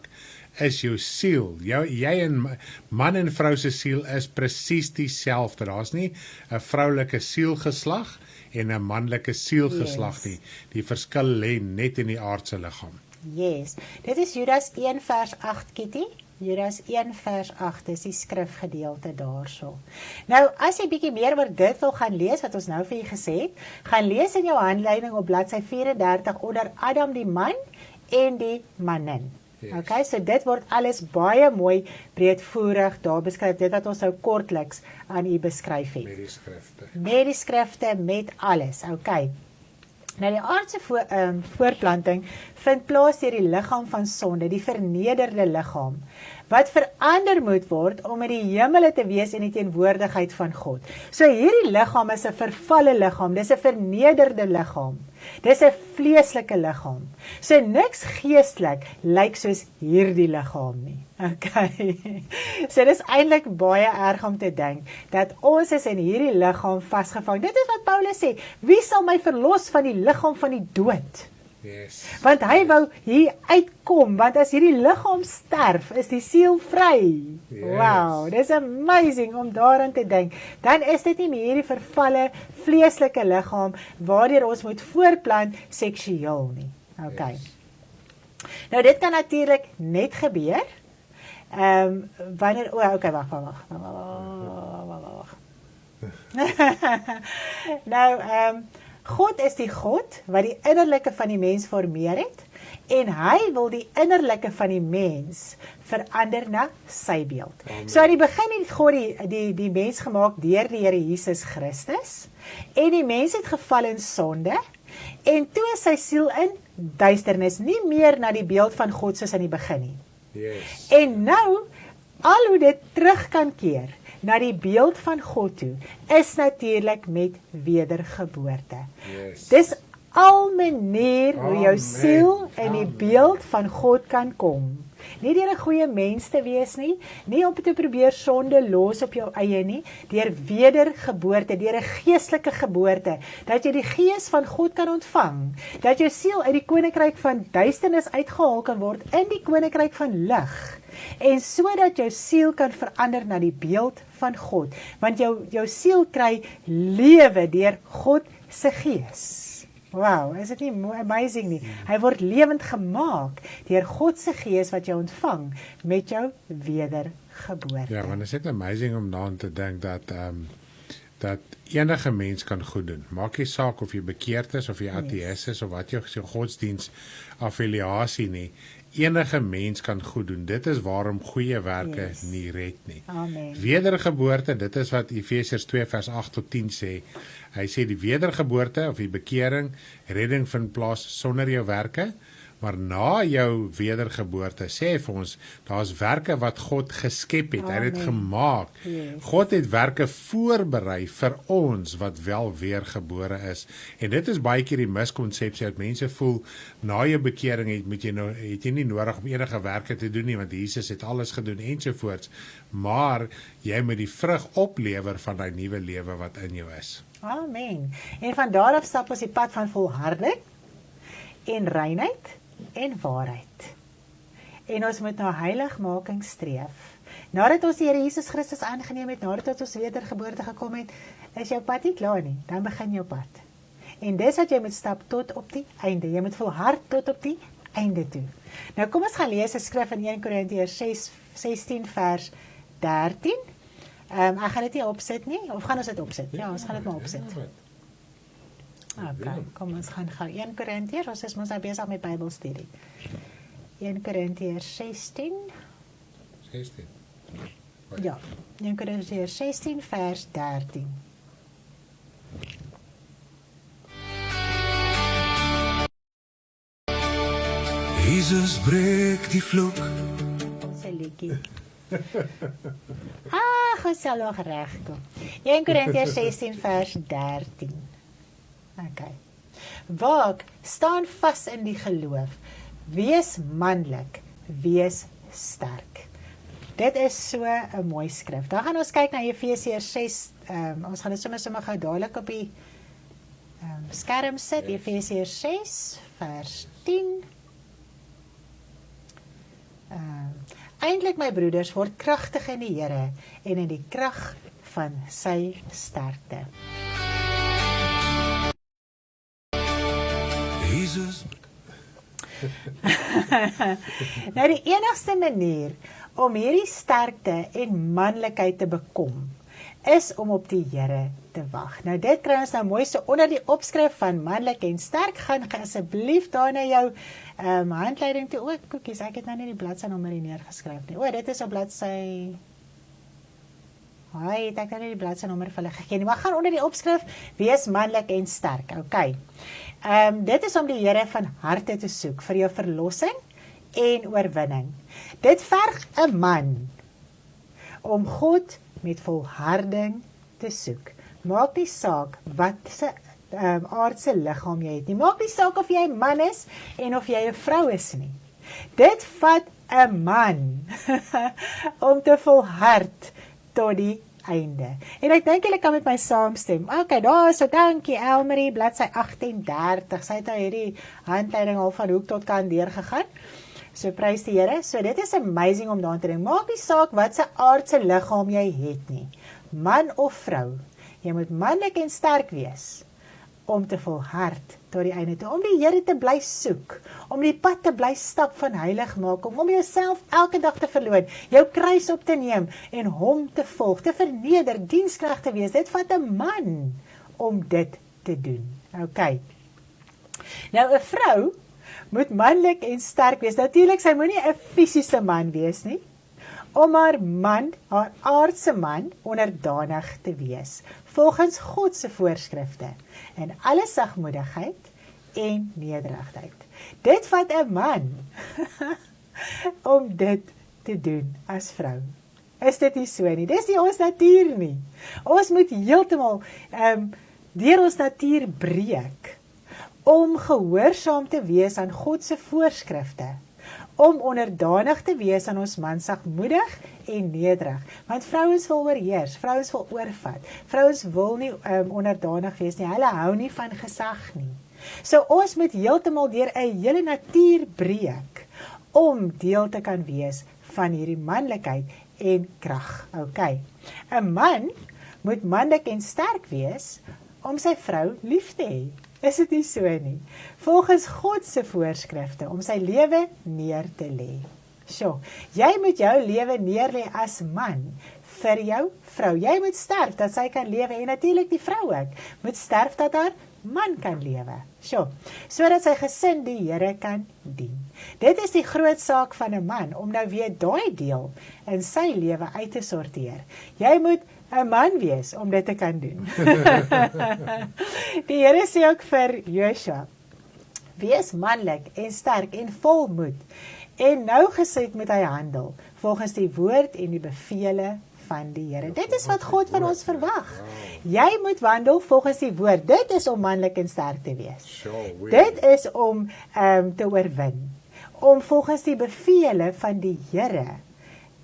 is jou siel, jy en man en vrou se siel is presies dieselfde. Daar's nie 'n vroulike sielgeslag en 'n manlike sielgeslag nie. Die verskil lê net in die aardse liggaam. Yes. Dit is Judas 1 vers 8, Kitty. Judas 1 vers 8 is die skrifgedeelte daarso. Nou, as jy bietjie meer oor dit wil gaan lees, wat ons nou vir jy gesê het, gaan lees in jou handleiding op bladsy 34 onder Adam die man en die manin. Yes. Okay, so dit word alles baie mooi breedvoerig daar beskryf, dit wat ons nou kortliks aan u beskryf het. Met die skrifte, met alles, okay. Nou die aardse voortplanting vind plaas deur die liggaam van sonde, die vernederde liggaam, wat verander moet word om in die hemele te wees in die teenwoordigheid van God. So hierdie liggaam is 'n vervalle liggaam, dis 'n vernederde liggaam. Dis 'n vleeslike liggaam. So niks geestelik lyk soos hierdie liggaam nie. Okay. So dis eintlik baie erg om te dink dat ons is in hierdie liggaam vasgevang. Dit is wat Paulus sê, wie sal my verlos van die liggaam van die dood? Yes. Want hy wou hier uitkom, want as hierdie liggaam sterf, is die siel vry. Yes. Wow, dis amazing om daaraan te dink. Dan is dit nie meer hierdie vervalle vleeslike liggaam waardeur ons moet voortplant seksueel nie. Okay. Yes. Nou dit kan natuurlik net gebeur wanneer wag. Nou God is die God wat die innerlike van die mens formeer het en hy wil die innerlike van die mens verander na sy beeld. Amen. So aan die begin het God die mens gemaak deur die Here Jesus Christus en die mens het geval in sonde en toe is sy siel in duisternis, nie meer na die beeld van God soos aan die begin nie. Yes. En nou, al hoe dit terug kan keer na die beeld van God toe, is natuurlik met wedergeboorte. Yes. Dis al manier hoe jou siel in die beeld van God kan kom. Nie deur 'n goeie mens te wees nie om te probeer sonde los op jou eie nie, deur wedergeboorte, deur 'n geestelike geboorte, dat jy die gees van God kan ontvang, dat jou siel uit die koninkryk van duisternis uitgehaal kan word in die koninkryk van lig, en sodat jou siel kan verander na die beeld van God, want jou siel kry lewe deur God se gees. Wow, is dit nie amazing nie? Hy word lewend gemaak deur God se gees wat jy ontvang met jou wedergeboorte. Ja, want is dit amazing om daaraan te dink dat enige mens kan goed doen. Maak nie saak of jy bekeerd is of jy ateïs is of wat jou godsdiens affiliasie nie. Enige mens kan goed doen. Dit is waarom goeie werke nie red nie. Amen. Wedergeboorte, dit is wat Efesiërs 2 vers 8 tot 10 sê. Hy sê die wedergeboorte of die bekering, redding vind plaas sonder jou werke, maar na jou wedergeboorte sê vir ons, daar's werke wat God geskep het. Hy het dit gemaak. Yes. God het werke voorberei vir ons wat wel weergebore is. En dit is baie keer die miskonsepsie dat mense voel na jou bekering het jy nie nodig om enige werke te doen nie, want Jesus het alles gedoen ensovoorts. Maar jy moet die vrug oplewer van daai nuwe lewe wat in jou is. Amen. En van daar af stap ons die pad van volharding en reinheid en waarheid. En ons moet na heiligmaking streef. Nadat ons die Here Jesus Christus aangeneem het, nadat ons wedergeboorte gekom het, is jou pad nie klaar nie, dan begin jou pad. En dis wat jy moet stap tot op die einde. Jy moet volhard tot op die einde toe. Nou kom ons gaan lees 'n skrif in 1 Korintiërs 16 vers 13. Ek gaan dit nie opsit nie, of gaan ons dit opsit? Ja, ons gaan dit maar opsit. Okay, kom ons gaan gou 1 Korintiërs, ons is mos nou besig met Bybelstudie. 1 Korintiërs 16. Ja, 1 Korintiërs 16 vers 13. Jesus breek die vloek. Ons 'n liedjie. Ons sal nog regkom. 1 Korintiërs 16 vers 13. Okay. Waak, staan vas in die geloof. Wees manlik, wees sterk. Dit is so 'n mooi skrif. Dan gaan ons kyk na Efesiërs 6. Ons gaan dit sommer gou dadelik op die skerm sit. Efesiërs 6 vers 10. Eintlik my broeders, word kragtig in die Here en in die krag van sy sterkte. Jesus. Nou die enigste manier om hierdie sterkte en manlikheid te bekom, is om op die Here te wag. Nou dit kry ons nou mooi so onder die opskrif van manlik en sterk. Gaan asseblief daar na jou handleiding toe. O, koekies, ek het nou nie die bladsynommer hier neergeskryf nie. O, dit is op bladsy... Haai, ek nou nie die bladsynommer vir hulle gegee nie, maar gaan onder die opskrif, wees manlik en sterk. Okay. Dit is om die Here van harte te soek vir jou verlossing en oorwinning. Dit verg 'n man om God met volharding te soek. Maak nie saak wat se aardse liggaam jy het nie. Maak nie saak of jy 'n man is en of jy 'n vrou is nie. Dit vat 'n man om te volhard tot die einde. En ek dink julle kan met my saamstem. Okay, daar so dankie Elmarie, bladsy 38. Sy het nou hierdie handleiding al van hoek tot kant deurgegaan. So prys die Here. So dit is amazing om daaraan te dink. Maak nie saak wat se aardse liggaam jy het nie. Man of vrou. Jy moet manlik en sterk wees om te volhard tot die einde toe, om die Here te bly soek, om die pad te bly stap van heiligmaak, om jouself elke dag te verloon, jou kruis op te neem en hom te volg, te verneder, diensknegt te wees. Dit vat 'n man om dit te doen. Okay. Nou 'n vrou moet manlik en sterk wees. Natuurlik, sy moenie 'n fisiese man wees nie, om haar aardse man onderdanig te wees, volgens God se voorskrifte, in alle sagmoedigheid en nederigheid. Dit vat 'n man om dit te doen as vrou. Is dit nie so nie? Dis nie ons natuur nie. Ons moet heeltemal deur ons natuur breek, om gehoorsaam te wees aan God se voorskrifte, om onderdanig te wees aan ons man, sagmoedig en nederig. Want vrouens wil oorheers, vrouens wil oorvat, vrouens wil nie onderdanig wees nie, hulle hou nie van gesag nie. So ons moet heeltemal deur 'n hele natuur breek, om deel te kan wees van hierdie manlikheid en krag. Okay. 'n Man moet manlik en sterk wees, om sy vrou lief te hê. Is dit nie so nie? Volgens God se voorskrifte, om sy lewe neer te lê. So, jy moet jou lewe neer lê as man, vir jou vrou. Jy moet sterf, dat sy kan lewe, en natuurlik die vrou ook, moet sterf, dat haar man kan lewe. So, sodat sy gesin die Here kan dien. Dit is die groot saak van 'n man, om nou weer daai deel in sy lewe uit te sorteer. Jy moet 'n man wees om dit te kan doen. Die Here sê ook vir Joshua, wees manlik en sterk en vol moed, en nougeset moet hy handel, volgens die woord en die bevele van die Here. Dit is wat God van ons verwag. Jy moet wandel volgens die woord. Dit is om manlik en sterk te wees. Dit is om te oorwin, om volgens die bevele van die Here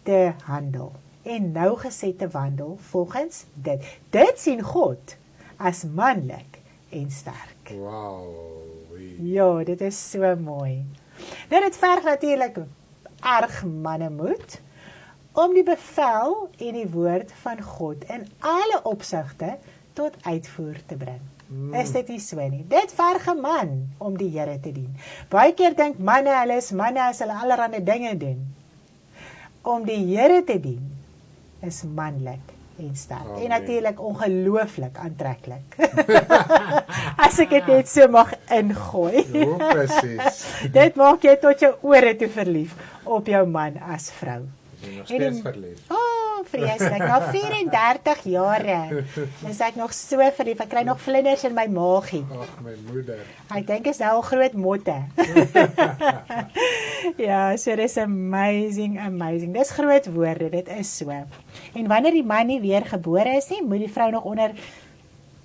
te handel, en nougeset te wandel volgens dit. Dit sien God as manlik en sterk. Wow. Ja, dit is so mooi. Nou dit verg natuurlik erg mannemoed om die bevel en die woord van God in alle opsigte tot uitvoer te bring. Is dit nie so nie? Dit verg 'n man om die Here te dien. Baie keer dink manne, hulle is manne as hulle allerlei dinge doen. Om die Here te dien is manlik en sterk. En natuurlik ongelooflik aantreklik. As ek dit net so mag ingooi. Ja, presies. Dit maak jy tot jou ore toe verlief op jou man as vrou. Jy nog steeds verlief. Vreeslik. Na 34 jare is ek nog so verlief. Ek kry nog vlinders in my maagie. Ag, my moeder. Ek dink is nou al groot motte. Ja, so dis amazing. Dis groot woorde, dit is so. En wanneer die man nie weer gebore is nie, moet die vrou nog onder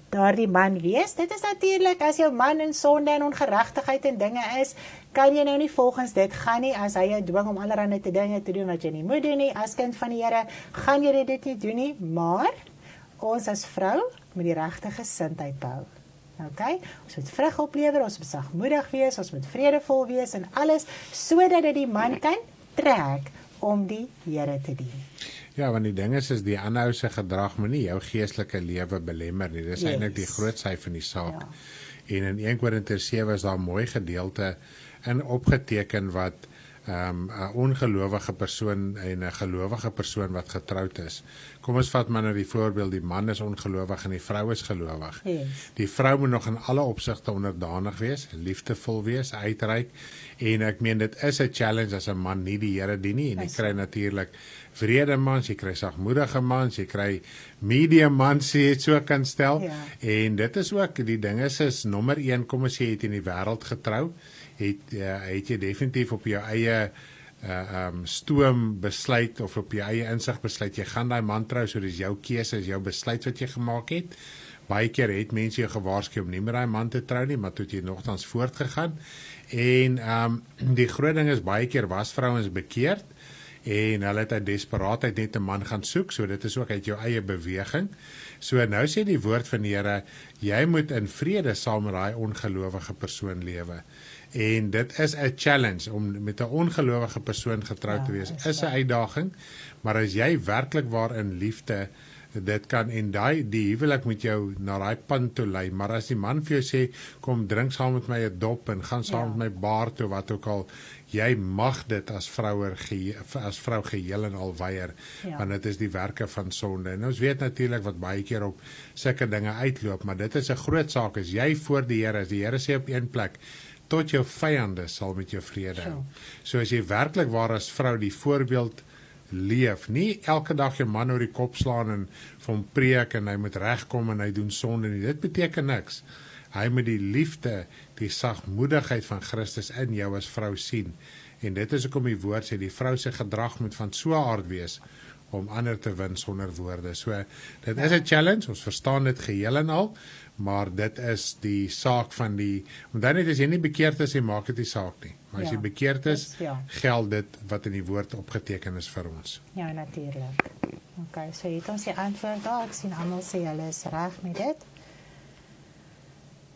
daardie man wees. Dit is natuurlik, as jou man in sonde en ongeregtigheid en dinge is, kan jy nou nie volgens dit gaan nie, as hy jou dwing om allerlei dinge te doen wat jy nie moet doen nie. As kind van die Here, gaan jy dit nie doen nie, maar ons as vrou moet die regte gesindheid behou. Okay? Ons moet vrug oplewer, ons moet sagmoedig wees, ons moet vredevol wees en alles, sodat dit die man kan trek om die Here te dien. Ja, want die ding is die aanhouse gedrag moet nie jou geestelike lewe belemmer nie. Dis eintlik die groot sy van die saak. En in 1 Korintiërs 7 is daar 'n mooi gedeelte in opgeteken wat 'n ongelowige persoon en 'n gelowige persoon wat getroud is. Kom ons vat maar nou die voorbeeld, die man is ongelowig en die vrou is gelowig. Yes. Die vrou moet nog in alle opsigte onderdanig wees, liefdevol wees, uitreik, en ek meen dit is 'n challenge as 'n man nie die Here dien nie, en jy kry natuurlik vrede mans, jy kry sagmoedige mans, jy kry medium mans, jy het so kan stel, en dit is ook, die ding is nommer 1, kom ons sê, jy het in die wêreld getrou, het jy definitief op jou eie stoom besluit, of op jou eie insig besluit, jy gaan daai man trou, so dis jou keuse, is jou besluit wat jy gemaak het. Baie keer het mense jou gewaarsku om nie met daai man te trou nie, maar toe het jy nogtans voortgegaan, en die groot ding is, baie keer was vrouens bekeerd, en hulle het uit desperaatheid net 'n man gaan soek, so dit is ook uit jou eie beweging. So nou sê die woord van die Here, jy moet in vrede saam met daai ongelowige persoon lewe. En dit is 'n challenge, om met 'n ongelowige persoon getroud te wees, is 'n uitdaging, maar as jy werklik waar in liefde dit kan, en die huwelik moet jou na daai punt toe lei, maar as die man vir jou sê, kom drink saam met my 'n dop, en gaan saam met my bar toe, wat ook al, jy mag dit as vrou geheel en al weier, want dit is die werke van sonde. En ons weet natuurlik wat baie keer op sulke dinge uitloop, maar dit is 'n groot saak, as jy voor die Here, as die Here sê op een plek, tot jou vyande sal met jou vrede hou. So as jy werklik waar as vrou die voorbeeld leef, nie elke dag jou man oor die kop slaan en vir hom preek en hy moet regkom en hy doen sonde nie, dit beteken niks. Hy moet die liefde, die sagmoedigheid van Christus in jou as vrou sien, en dit is hoekom die woord sê, die vrou se gedrag moet van so 'n aard wees, om ander te win sonder woorde. So, dit is 'n challenge, ons verstaan dit geheel en al, maar dit is die saak van want dan as jy nie bekeerd is, jy maak dit nie saak nie. Maar as jy bekeerd is, geld dit wat in die woord opgeteken is vir ons. Ja, natuurlik. Okay, so het ons die antwoord daar, ek sien almal sê hulle is reg met dit.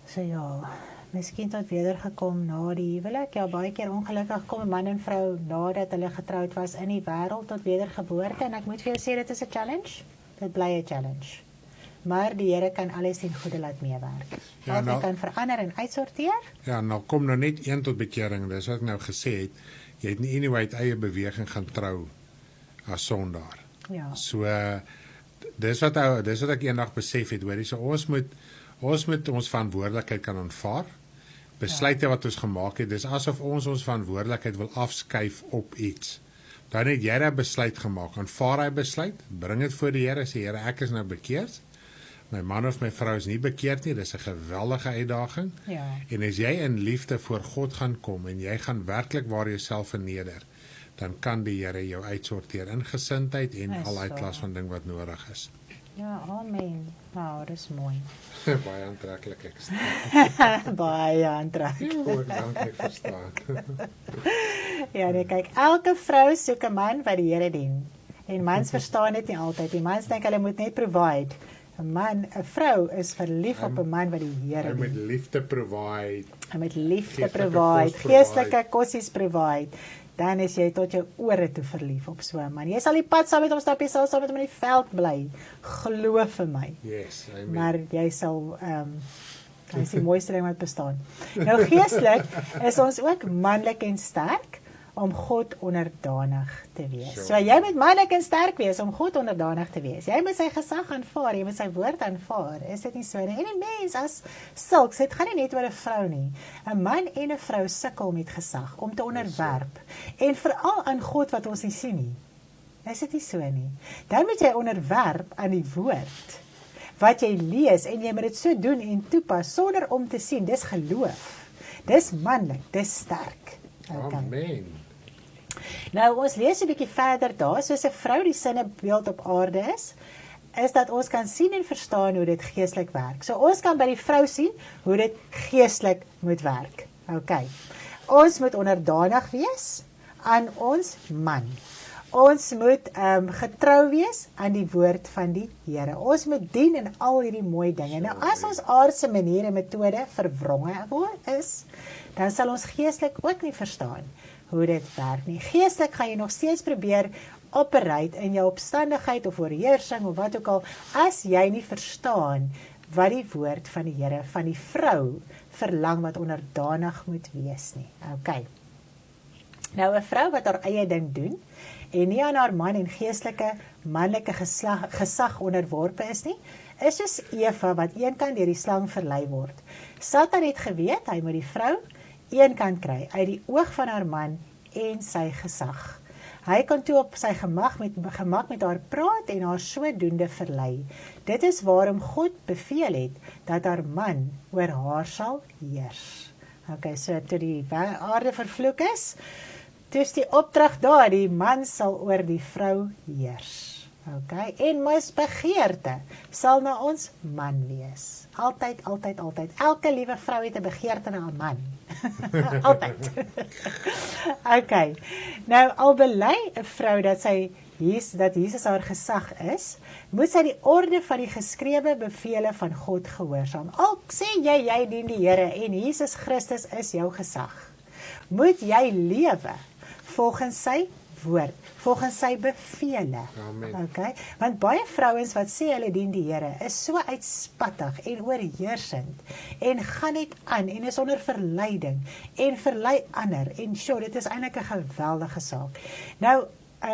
So ja, miskien tot wedergekom na die huwelik. Ja, baie keer ongelukkig kom 'n man en vrou nadat hulle getroud was in die wêreld tot wedergeboorte, en ek moet vir jou sê, dit is 'n challenge. Dit bly 'n challenge. Maar die Here kan alles ten goeie laat meewerk. Ja, nou, kan verander en uitsorteer. Ja, nou kom nou net een tot bekering, dis wat ek nou gesê het, jy het nie anyway uit eie beweging gaan trou as sondaar. Ja. So, dis wat ek eendag besef het, hoorie, so ons moet ons verantwoordelikheid kan aanvaar, besluite wat ons gemaak het, dis asof ons verantwoordelikheid wil afskuif op iets. Dan het jy 'n besluit gemaak, aanvaar hy besluit, bring dit voor die Here, sê Here, ek is nou bekeerd, my man of my vrou is nie bekeerd nie, dis 'n geweldige uitdaging, en as jy in liefde voor God gaan kom, en jy gaan werklik waar jouself verneder, dan kan die Here jou uitsorteer in gesindheid en al uit klas van ding wat nodig is. Ja, amen. Nou, dis mooi. Baie aantreklik, ek staan. Baie aantreklik. Dankie, verstaan. Ja, nee, kyk, elke vrou soek 'n man wat die Here dien. En mans verstaan dit nie altyd. Die mans dink hulle moet net provide. 'n vrou is verlief op 'n man wat die Here dien. Hy moet liefde provide. Hy moet liefde provide, geestelike kossies provide. Dan is jy tot jou ore toe verlief op so 'n man. Jy sal die pad saam met hom stap, jy sal saam met hom in die veld bly. Glo vir my. Yes, amen. Maar jy sal dit is die mooiste ding wat bestaan. Nou geestelik is ons ook manlik en sterk om God onderdanig te wees. So jy moet manlik en sterk wees om God onderdanig te wees. Jy moet sy gesag aanvaar, jy moet sy woord aanvaar. Is dit nie so nie? En 'n mens as sulks, dit gaan nie net oor 'n vrou nie. 'n Man en 'n vrou sukkel met gesag om te onderwerp. En veral aan God wat ons nie sien nie. Is dit nie so nie? Dan moet jy onderwerp aan die woord wat jy lees, en jy moet dit so doen en toepas sonder om te sien. Dis geloof. Dis manlik, dis sterk. Okay. Amen. Nou, ons lees 'n bietjie verder daar, soos 'n vrou die sinnebeeld op aarde is dat ons kan sien en verstaan hoe dit geestelik werk. So ons kan by die vrou sien hoe dit geestelik moet werk. Okay. Ons moet onderdanig wees aan ons man. Ons moet getrou wees aan die woord van die Here. Ons moet dien in al hierdie mooi dinge. Nou, as ons aardse maniere en metode verwronge is, dan sal ons geestelik ook nie verstaan hoe dit werk nie. Geestelik gaan jy nog steeds probeer operate in jou opstandigheid of oorheersing of wat ook al, as jy nie verstaan wat die woord van die Here, van die vrou verlang wat onderdanig moet wees nie. Okay. Nou 'n vrou wat haar eie ding doen en nie aan haar man en geestelike manlike gesag onderworpe is nie, is soos Eva wat eenkant deur die slang verlei word. Satan het geweet hy moet die vrou eenkant kry uit die oog van haar man en sy gesag. Hy kon toe op sy gemak met haar praat en haar sodoende verlei. Dit is waarom God beveel het dat haar man oor haar sal heers. Okay, so toe die aarde vervloek is, toe is die opdrag daar, die man sal oor die vrou heers. Okay, en misbegeerte sal na ons man wees. Altyd, altyd, altyd. Elke liewe vrou het 'n begeerte na 'n man. Altyd. Okay, nou al bely 'n vrou dat Jesus haar gesag is, moet sy die orde van die geskrewe bevele van God gehoorsaam. Al sê jy dien die Here en Jesus Christus is jou gesag, moet jy lewe volgens sy woord, volgens sy bevele. Amen. Okay? Want baie vrouens wat sê hulle dien die Here, is so uitspattig en oorheersend en gaan net aan en is onder verleiding en verlei ander en dit is eintlik 'n geweldige saak. Nou,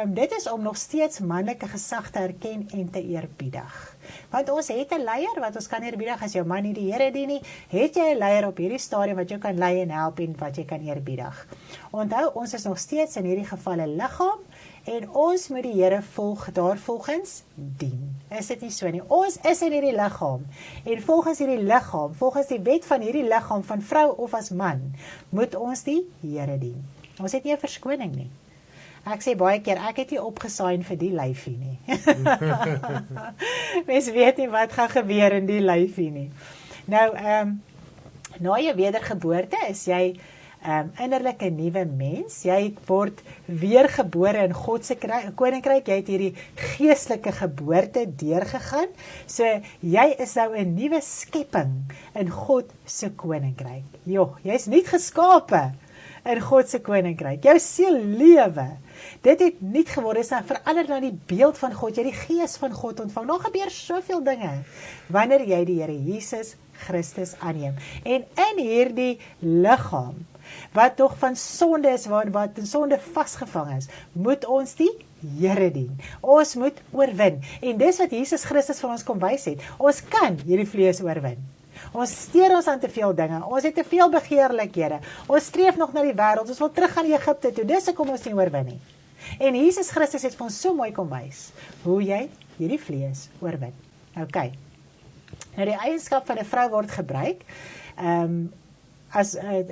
dit is om nog steeds manlike gesag te erken en te eerbiedig. Want ons het 'n leier wat ons kan eerbiedig as jou man nie die Here dien nie, het jy 'n leier op hierdie stadium wat jou kan lei en help en wat jy kan eerbiedig. Onthou, ons is nog steeds in hierdie geval 'n liggaam en ons moet die Here daarvolgens dien. Is dit nie so nie? Ons is in hierdie liggaam en volgens hierdie liggaam, volgens die wet van hierdie liggaam van vrou of as man, moet ons die Here dien. Ons het nie 'n verskoning nie. Ek sê baie keer, ek het nie opgesaai vir die lyfie nie. Mens weet nie wat gaan gebeur in die lyfie nie. Nou, na jou wedergeboorte is jy innerlike nuwe mens. Jy word weergebore in God se koninkryk. Jy het hierdie geestelike geboorte deurgegaan. So jy is nou 'n nuwe skepping in God se koninkryk. Jy's nie geskape in God se koninkryk. Jou siel lewe. Dit het nie geword, dit is nou verander na die beeld van God, jy die gees van God ontvang. Nog gebeur soveel dinge wanneer jy die Here Jesus Christus aanneem. En in hierdie liggaam wat nog van sonde is, wat in sonde vasgevang is, moet ons die Here dien. Ons moet oorwin. En dis wat Jesus Christus vir ons kom wys het. Ons kan hierdie vlees oorwin. Ons steur ons aan te veel dinge. Ons het te veel begeerlikhede. Ons streef nog na die wêreld. Ons wil terug gaan Egipte toe. Dis hoekom ons nie oorwin nie. En Jesus Christus het vir ons so mooi kom wys hoe jy hierdie vlees oorwin. Okay. Nou die eienskap van 'n vrou word gebruik.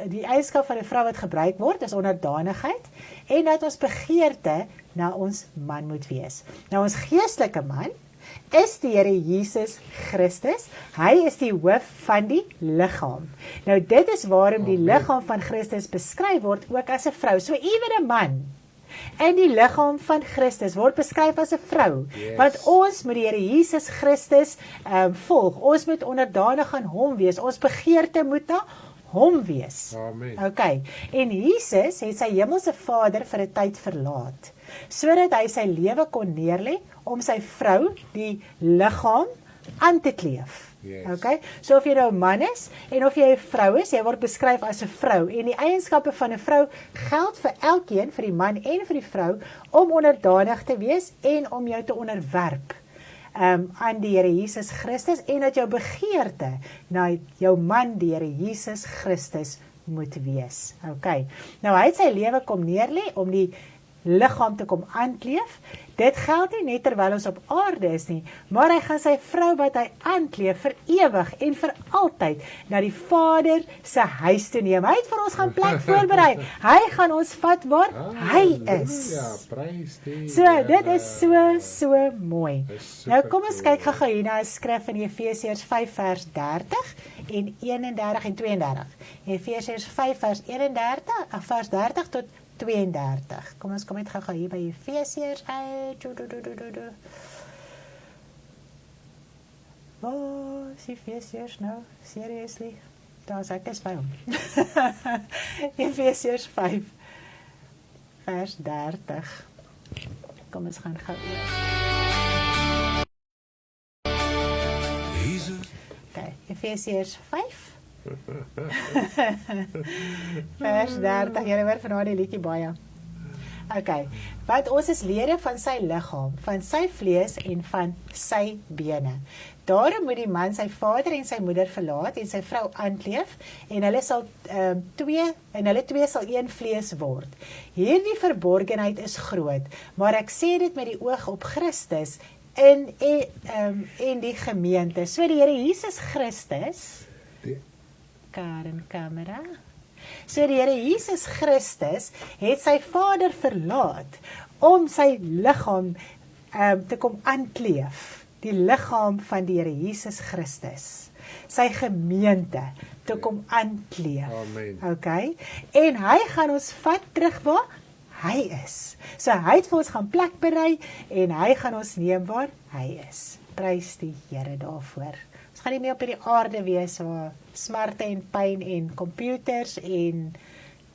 Die eienskap van 'n vrou wat gebruik word is onderdanigheid en dat ons begeerte na ons man moet wees. Nou ons geestelike man is die Here Jesus Christus. Hy is die hoof van die liggaam. Nou dit is waarom die liggaam van Christus beskryf word ook as 'n vrou. So ewen 'n man in die liggaam van Christus word beskryf as 'n vrou. Yes. Want ons moet die Here Jesus Christus volg. Ons moet onderdanig aan hom wees. Ons begeerte moet na hom wees. Amen. Okay. En Jesus het sy hemelse Vader vir 'n tyd verlaat, sodat hy sy lewe kon neerlê om sy vrou, die liggaam, aan te kleef. Yes. Okay? So of jy nou 'n man is en of jy 'n vrou is, jy word beskryf as 'n vrou en die eienskappe van 'n vrou geld vir elkeen, vir die man en vir die vrou, om onderdanig te wees en om jou te onderwerp aan die Here Jesus Christus en dat jou begeerte na jou man, die Here Jesus Christus, moet wees. Okay. Nou hy het sy lewe kom neerlê om die liggaam te kom aankleef. Dit geld nie net terwyl ons op aarde is nie, maar hy gaan sy vrou wat hy aankleef vir ewig en vir altyd na die Vader se huis toe neem. Hy het vir ons gaan plek voorberei. Hy gaan ons vat waar hy is. Ja, prys die. So, dit is so mooi. Super Nou kom ons cool. kyk gou hier na 'n skrif in Efesiërs 5 vers 30 en 31 en 32. Efesiërs 5 vers 31, vers 30 tot 32. Kom ons kom net gou hier by Efesiërs uit. Waar is Efesiërs nou? Seriously? Daar sê ek is by hom. Efesiërs 5 vers 30. Kom ons gaan gou oor. Jesus. Okay, Efesiërs 5 Vers 30, julle hoor van die liedjie baie. Okay, want ons is lede van sy liggaam, van sy vlees en van sy bene. Daarom moet die man sy vader en sy moeder verlaat en sy vrou aankleef en hulle twee sal een vlees word. Hierdie verborgenheid is groot, maar ek sê dit met die oog op Christus en die gemeente. So die Here Jesus Christus, Karen kamera. So die Here Jesus Christus het sy vader verlaat om sy liggaam te kom aankleef. Die liggaam van die Here Jesus Christus, sy gemeente, te kom aankleef. Amen. Okay? En hy gaan ons vat terug waar hy is. So hy het vir ons gaan plek berei, en hy gaan ons neem waar hy is. Prys die Here daarvoor. Ons gaan nie meer op hierdie aarde wees, waar smarte en pyn en computers en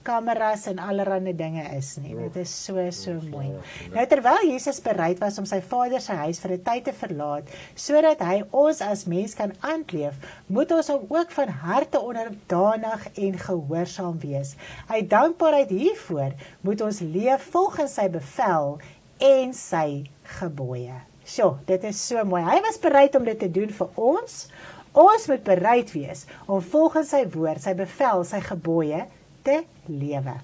kameras en allerhande dinge is nie. Dit is so mooi. Nou terwyl Jesus bereid was om sy vader se huis vir 'n tyd te verlaat, sodat hy ons as mens kan aankleef, moet ons hom ook van harte onderdanig en gehoorsaam wees. Uit dankbaarheid hiervoor moet ons leef volgens sy bevel en sy gebooie. So, dit is so mooi. Hy was bereid om dit te doen vir ons. Ons moet bereid wees om volgens sy woord, sy bevel, sy gebooie te lewe.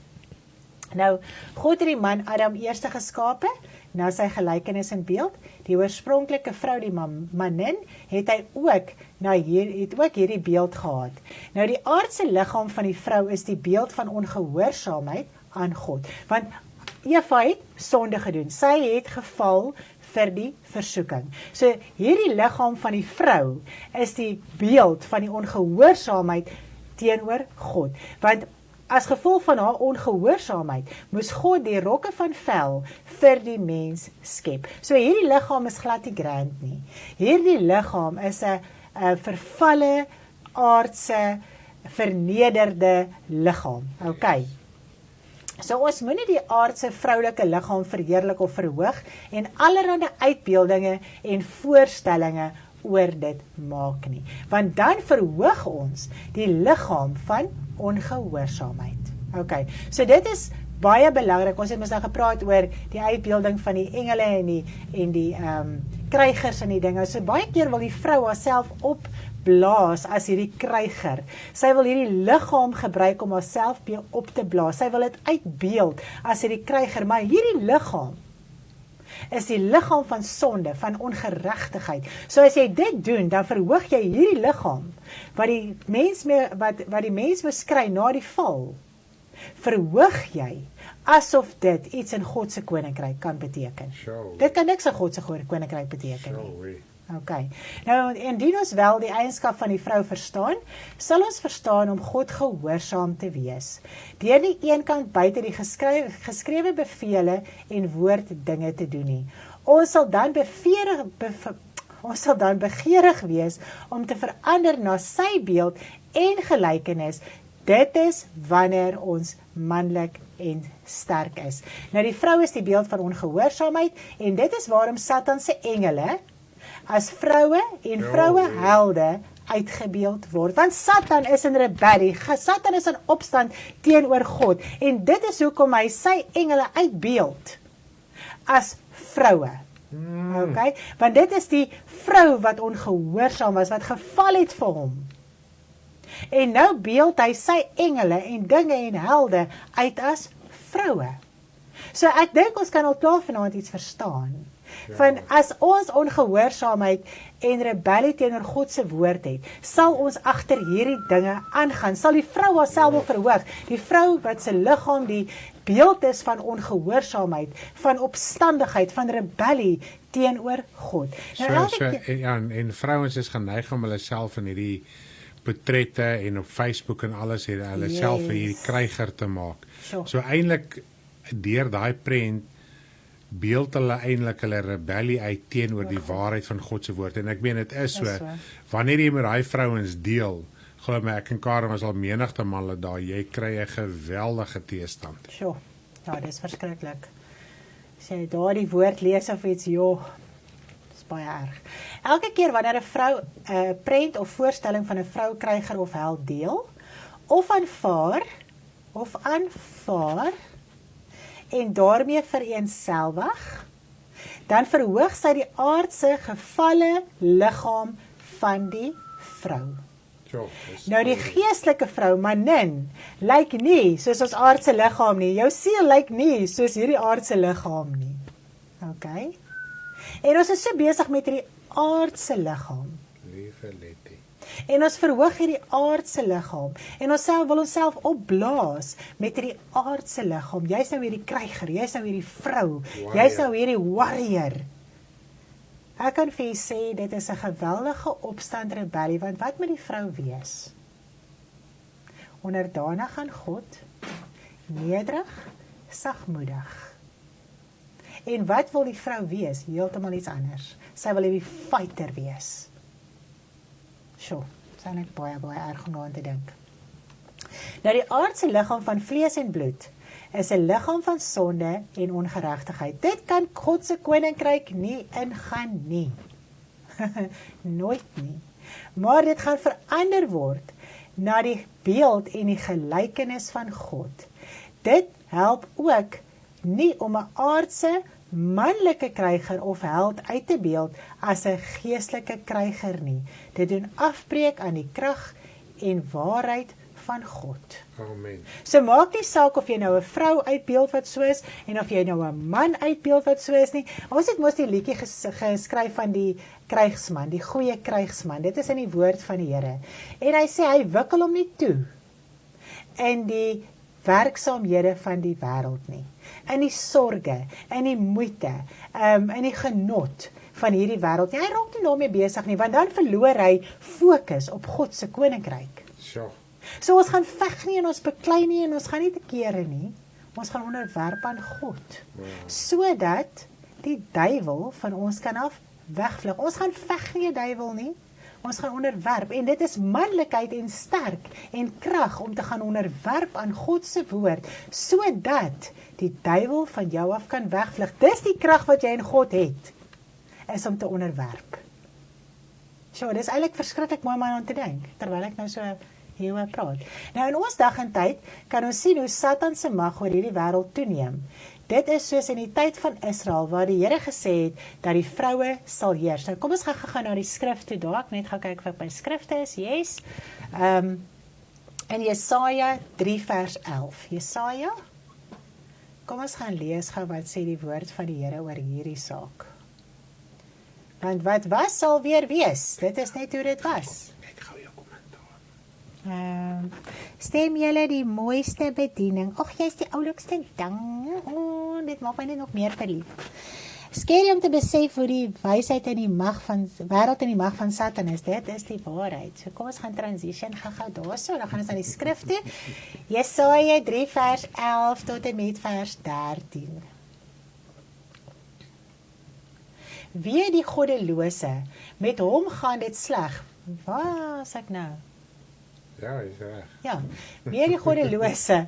Nou, God het die man Adam eerste geskape, na sy gelykenis en beeld. Die oorspronklike vrou, die manin, het hy ook hierdie beeld gehad. Nou, die aardse liggaam van die vrou is die beeld van ongehoorsaamheid aan God. Want Eva het sonde gedoen. Sy het geval vir die versoeking. So, hierdie liggaam van die vrou is die beeld van die ongehoorsaamheid teenoor God. Want as gevolg van haar ongehoorsaamheid, moes God die rokke van vel vir die mens skep. So hierdie liggaam is glad nie grand nie. Hierdie liggaam is 'n vervalle, aardse, vernederde liggaam. Okay. So ons moenie die aardse vroulike liggaam verheerlik of verhoog en allerhande uitbeeldinge en voorstellinge oor dit maak nie. Want dan verhoog ons die liggaam van ongehoorsaamheid. Okay, so dit is baie belangrik. Ons het mos nou gepraat oor die uitbeelding van die engele en die krygers en die dinge. So baie keer wil die vrou haarself opblaas as hierdie kryger. Sy wil hierdie liggaam gebruik om haarself op te blaas. Sy wil dit uitbeeld as hierdie kryger, maar hierdie liggaam is die liggaam van sonde, van ongeregtigheid. So as jy dit doen, dan verhoog jy hierdie liggaam, wat die mens beskry na die val, verhoog jy, asof dit iets in God se koninkryk kan beteken. Dit kan niks in God se koninkryk beteken nie. Okay. Nou, indien ons wel die eienskap van die vrou verstaan, sal ons verstaan om God gehoorsaam te wees. Deur nie eenkant buite die geskrewe bevele en woord dinge te doen nie. Ons sal dan begeerig wees om te verander na sy beeld en gelykenis. Dit is wanneer ons manlik en sterk is. Nou die vrou is die beeld van ongehoorsaamheid en dit is waarom Satan se engele as vroue en vrouehelde uitgebeeld word. Want Satan is in rebellie, Satan is in opstand teenoor God en dit is hoekom hy sy engele uitbeeld as vroue. Okay? Want dit is die vrou wat ongehoorsaam was, wat geval het vir hom. En nou beeld hy sy engele en dinge en helde uit as vroue. So ek dink ons kan al klaar vanaand iets verstaan. Van as ons ongehoorsaamheid en rebellie teenoor God se woord het, sal ons agter hierdie dinge aangaan. Sal die vrou haarself verhoog, die vrou wat se liggaam die beeld is van ongehoorsaamheid, van opstandigheid, van rebellie teenoor God. En vrouens is geneig om hulle self in hierdie portrette en op Facebook en alles hulle self vir hierdie kryger te maak. So eintlik deur daai prent beeld hulle eintlik hulle rebellie uit teenoor die waarheid van God se woord. En ek meen dit is so, wanneer jy met daai vrouens deel, glo my, ek en Karen was al menigte male daar, jy kry 'n geweldige teestand. Ja, dit is verskriklik. As jy daar die woord lees of iets, dis baie erg. Elke keer wanneer 'n vrou 'n prent of voorstelling van 'n vroukryger of held deel, of aanvaar en daarmee vereenselwig, dan verhoog sy die aardse gevalle liggaam van die vrou. Nou die geestelike vrou, manin, lyk nie soos ons aardse liggaam nie. Jou siel lyk nie soos hierdie aardse liggaam nie. OK? En ons is so besig met hierdie aardse liggaam. Liewe Letty. En ons verhoog hierdie aardse liggaam. En ons wil onsself opblaas met hierdie aardse liggaam. Jy's nou hierdie kryger, jy's nou hierdie vrou, jy's nou hierdie warrior. Ek kan vir julle sê, dit is 'n geweldige opstand rebellie, want wat moet die vrou wees? Onderdanig aan God, nederig, sagmoedig. En wat wil die vrou wees? Heeltemal iets anders. Sy wil 'n fighter wees. Sjoe, dis eintlik baie erg om aan te dink. Nou die aardse liggaam van vlees en bloed is 'n liggaam van sonde en ongeregtigheid. Dit kan God se koninkryk nie ingaan nie. Nooit nie. Maar dit gaan verander word na die beeld en die gelykenis van God. Dit help ook nie om 'n aardse manlike kryger of held uit te beeld as 'n geestelike kryger nie. Dit doen afbreek aan die krag en waarheid van God. Amen. So maak nie saak of jy nou 'n vrou uitbeeld wat so is en of jy nou 'n man uitbeeld wat so is nie. Ons het mos die liedjie geskryf van die krygsman, die goeie krygsman. Dit is in die woord van die Here. En hy sê hy wikkel hom nie toe in die werksaamhede van die wêreld nie. In die sorge, in die moeite, in die genot van hierdie wêreld. Hy raak nie daarmee besig nie, want dan verloor hy fokus op God se koninkryk. So ons gaan veg nie en ons beklei nie en ons gaan nie te kere nie. Ons gaan onderwerp aan God. Sodat die duiwel van ons kan af wegvlug. Ons gaan veg nie 'n duiwel nie. Ons gaan onderwerp en dit is manlikheid en sterk en krag om te gaan onderwerp aan God se woord sodat die duiwel van jou af kan wegvlug. Dis die krag wat jy in God het, is om te onderwerp. So, dis eintlik verskriklik mooi om aan te dink terwyl ek nou so hieroor praat. Nou in ons dag en tyd kan ons sien hoe Satan se mag oor hierdie wêreld toeneem. Dit is soos in die tyd van Israel waar die Here gesê het dat die vroue sal heers. Nou kom ons gaan na die skrif toe daar. Ek net gaan kyk wat my skrifte is. Yes. In Jesaja 3 vers 11. Jesaja. Kom ons gaan lees gou wat sê die woord van die Here oor hierdie saak. Want wat was sal weer wees. Dit is net hoe dit was. Stem julle die mooiste bediening. Ag, jy's die oulikste ding. Dit maak my net nog meer verlief. Skeer om te besef hoe die wysheid en die mag van wêreld en die mag van Satan is. Dit is die waarheid. So kom ons gaan transition gou daarso. Dan gaan ons aan die skrif toe. Jesaja 3 vers 11 tot en met vers 13. Wie die goddelose, met hom gaan dit sleg. Waar is ek nou? Ja, is reg. Ja, wie die goddelose,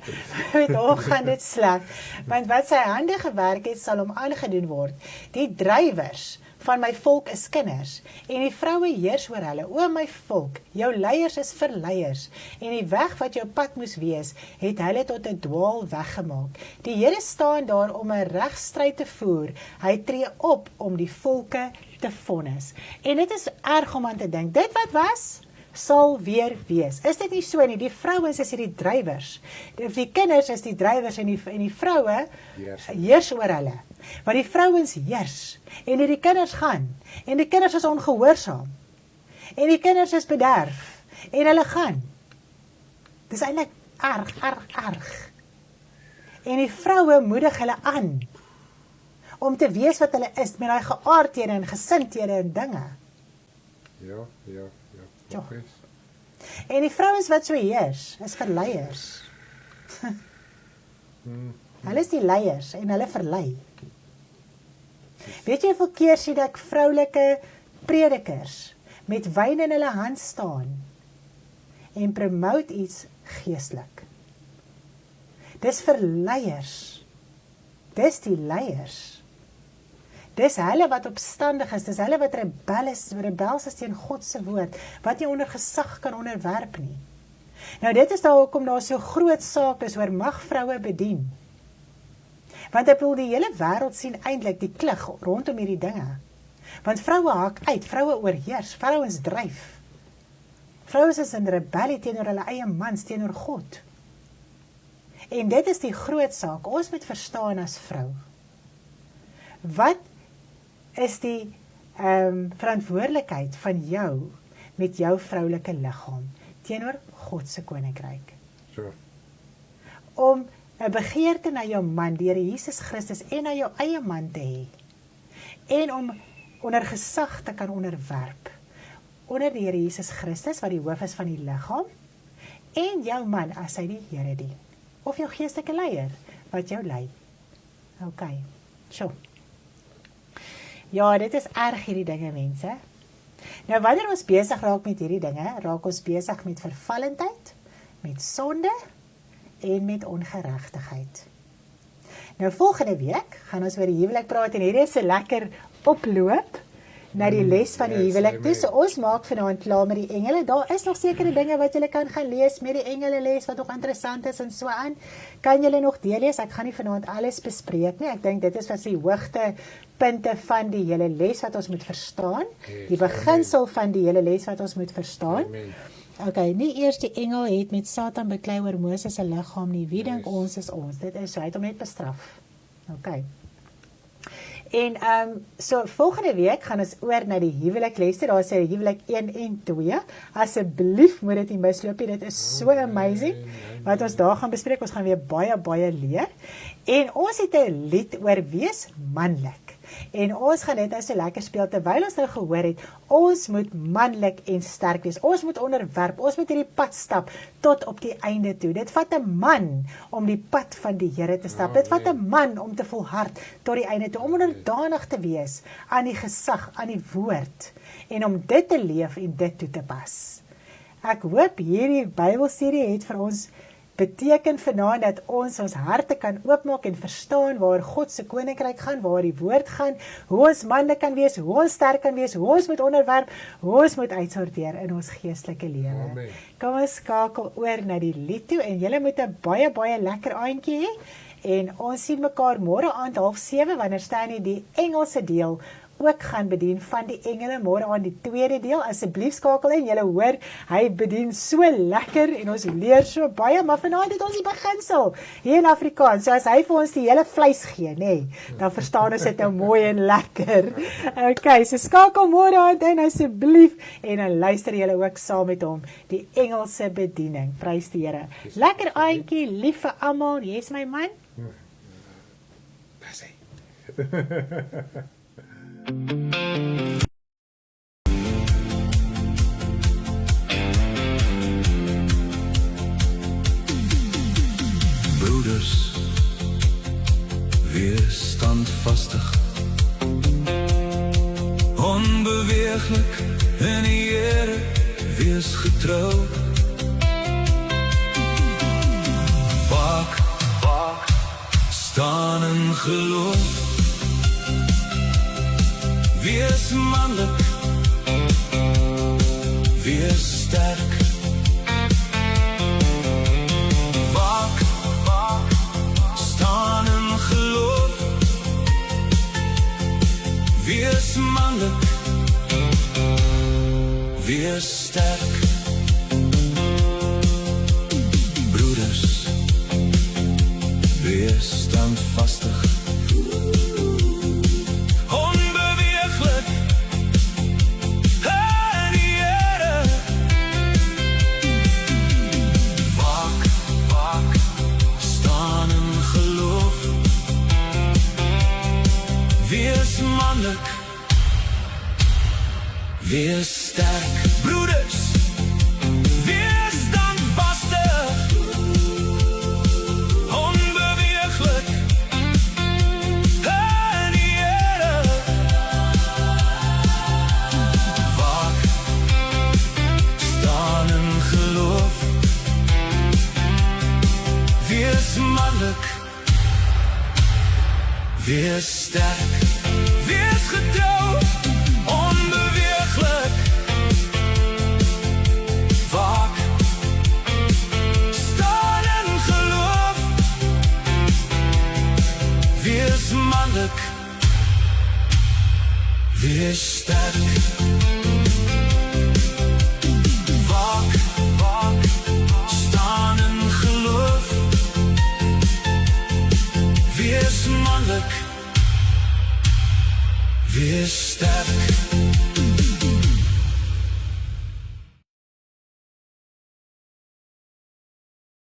met hom gaan dit sleg, want wat sy hande gewerk het, sal hom aangedoen word. Die drywers van my volk is kinders, en die vroue heers oor hulle. O my volk, jou leiers is verleiers, en die weg wat jou pad moes wees, het hulle tot 'n dwaal weggemaak. Die Here staan daar om 'n regstryd te voer. Hy tree op om die volke te vonnis. En dit is erg om aan te dink. Dit wat was, sal weer wees. Is dit nie so nie? Die vrouens is die drywers. Die kinders is die drywers en die vroue heers oor hulle. Want die vrouens heers en die kinders gaan en die kinders is ongehoorsaam en die kinders is bederf en hulle gaan. Dis eintlik erg. En die vroue moedig hulle aan om te wees wat hulle is met daai geaardhede en gesindhede en dinge. Ja. En die vrouens wat so heers, is verleiers. Hulle is die leiers en hulle verlei. Weet jy hoeveel keer sien ek vroulike predikers met wyn in hulle hand staan en promote iets geestelik. Dis verleiers. Dis die leiers. Dis hulle wat opstandig is, dis hulle wat rebels is teen God se woord, wat nie onder gesag kan onderwerp nie. Nou dit is daar hoekom daar so groot saak is oor mag vroue bedien. Want ek bedoel, die hele wêreld sien eintlik die klug rondom hierdie dinge. Want vroue hak uit, vroue oorheers, vrouens dryf. Vrouens is in rebellie teenoor hulle eie mans, teenoor God. En dit is die groot saak, ons moet verstaan as vrou. Wat is die verantwoordelikheid van jou met jou vroulike liggaam teenoor God se koninkryk? So. Om 'n begeerte na jou man, die Here Jesus Christus, en na jou eie man te hê. En om onder gesag te kan onderwerp. Onder die Here Jesus Christus, wat die hoof is van die liggaam, en jou man as hy die Here dien. Of jou geestelike leier, wat jou lei. OK, so. Ja, dit is erg hierdie dinge, mense. Nou, wanneer ons besig raak met hierdie dinge, raak ons besig met vervallendheid, met sonde, en met ongeregtigheid. Nou, volgende week gaan ons oor die huwelik praat, en hierdie is 'n lekker oploop na die les van die huwelik toe. So ons maak vanaand klaar met die engele. Daar is nog sekere dinge wat julle kan gaan lees met die engele les, wat nog interessant is en so aan. Kan julle nog deurlees? Ek gaan nie vanaand alles bespreek nie. Ek dink dit is wat die hoogtepunte van die hele les wat ons moet verstaan. Die beginsel van die hele les wat ons moet verstaan. OK, nie eers die engel het met Satan beklei oor Moses se liggaam nie. Wie dink ons is ons? Dit is so, hy het hom net bestraf. OK. En so volgende week gaan ons oor na die huwelikles. Daar is huwelik 1 en 2. Asseblief moet dit nie misloop nie. Dit is so amazing wat ons daar gaan bespreek. Ons gaan weer baie leer. En ons het 'n lied oor wees manlik. En ons gaan net nou so lekker speel, terwyl ons nou gehoor het, ons moet manlik en sterk wees. Ons moet onderwerp, ons moet hierdie pad stap tot op die einde toe. Dit vat 'n man om die pad van die Here te stap. Dit vat 'n man om te volhard tot die einde toe, om onderdanig te wees aan die gesag, aan die woord, en om dit te leef en dit toe te pas. Ek hoop hierdie Bybelstudie het vir ons beteken vanaand dat ons harte kan oopmaak en verstaan waar God se koninkryk gaan, waar die woord gaan, hoe ons manlik kan wees, hoe ons sterk kan wees, hoe ons moet onderwerp, hoe ons moet uitsorteer in ons geestelike lewe. Amen. Kom ons skakel oor na die lied toe, en julle moet 'n baie lekker aandjie hê, en ons sien mekaar môre aand 6:30 wanneer Stanley die Engelse deel ook gaan bedien van die engele, môre aan die tweede deel. Asseblief skakel in, julle hoor, hy bedien so lekker en ons leer so baie, maar vanaand het ons die beginsel hier in Afrikaans. So as hy vir ons die hele vleis gee, nê, dan verstaan ons dit nou mooi en lekker. OK, so skakel môre aan in asseblief, en dan luister julle ook saam met hom die Engelse bediening. Prys die Here. Lekker aantjie, lief vir almal. Jy's my man. Dis hy. Broeders, wees standvastig, onbeweeglik in die Here, wees getrou. Waak, staan in geloof. Wees manlik, wees sterk. Waak, staan in geloof. Wees manlik, wees sterk. Broeders, wees standvastig, wees sterk. Broeders, wees standvastig, onbeweeglik in die Here. Waak, staan in geloof. Wees manlik, wees sterk. Wees getrou, onbeweeglik. Waak, staan in geloof. Wees manlik, wees sterk. Waak, staan in geloof. Wees manlik, wees sterk.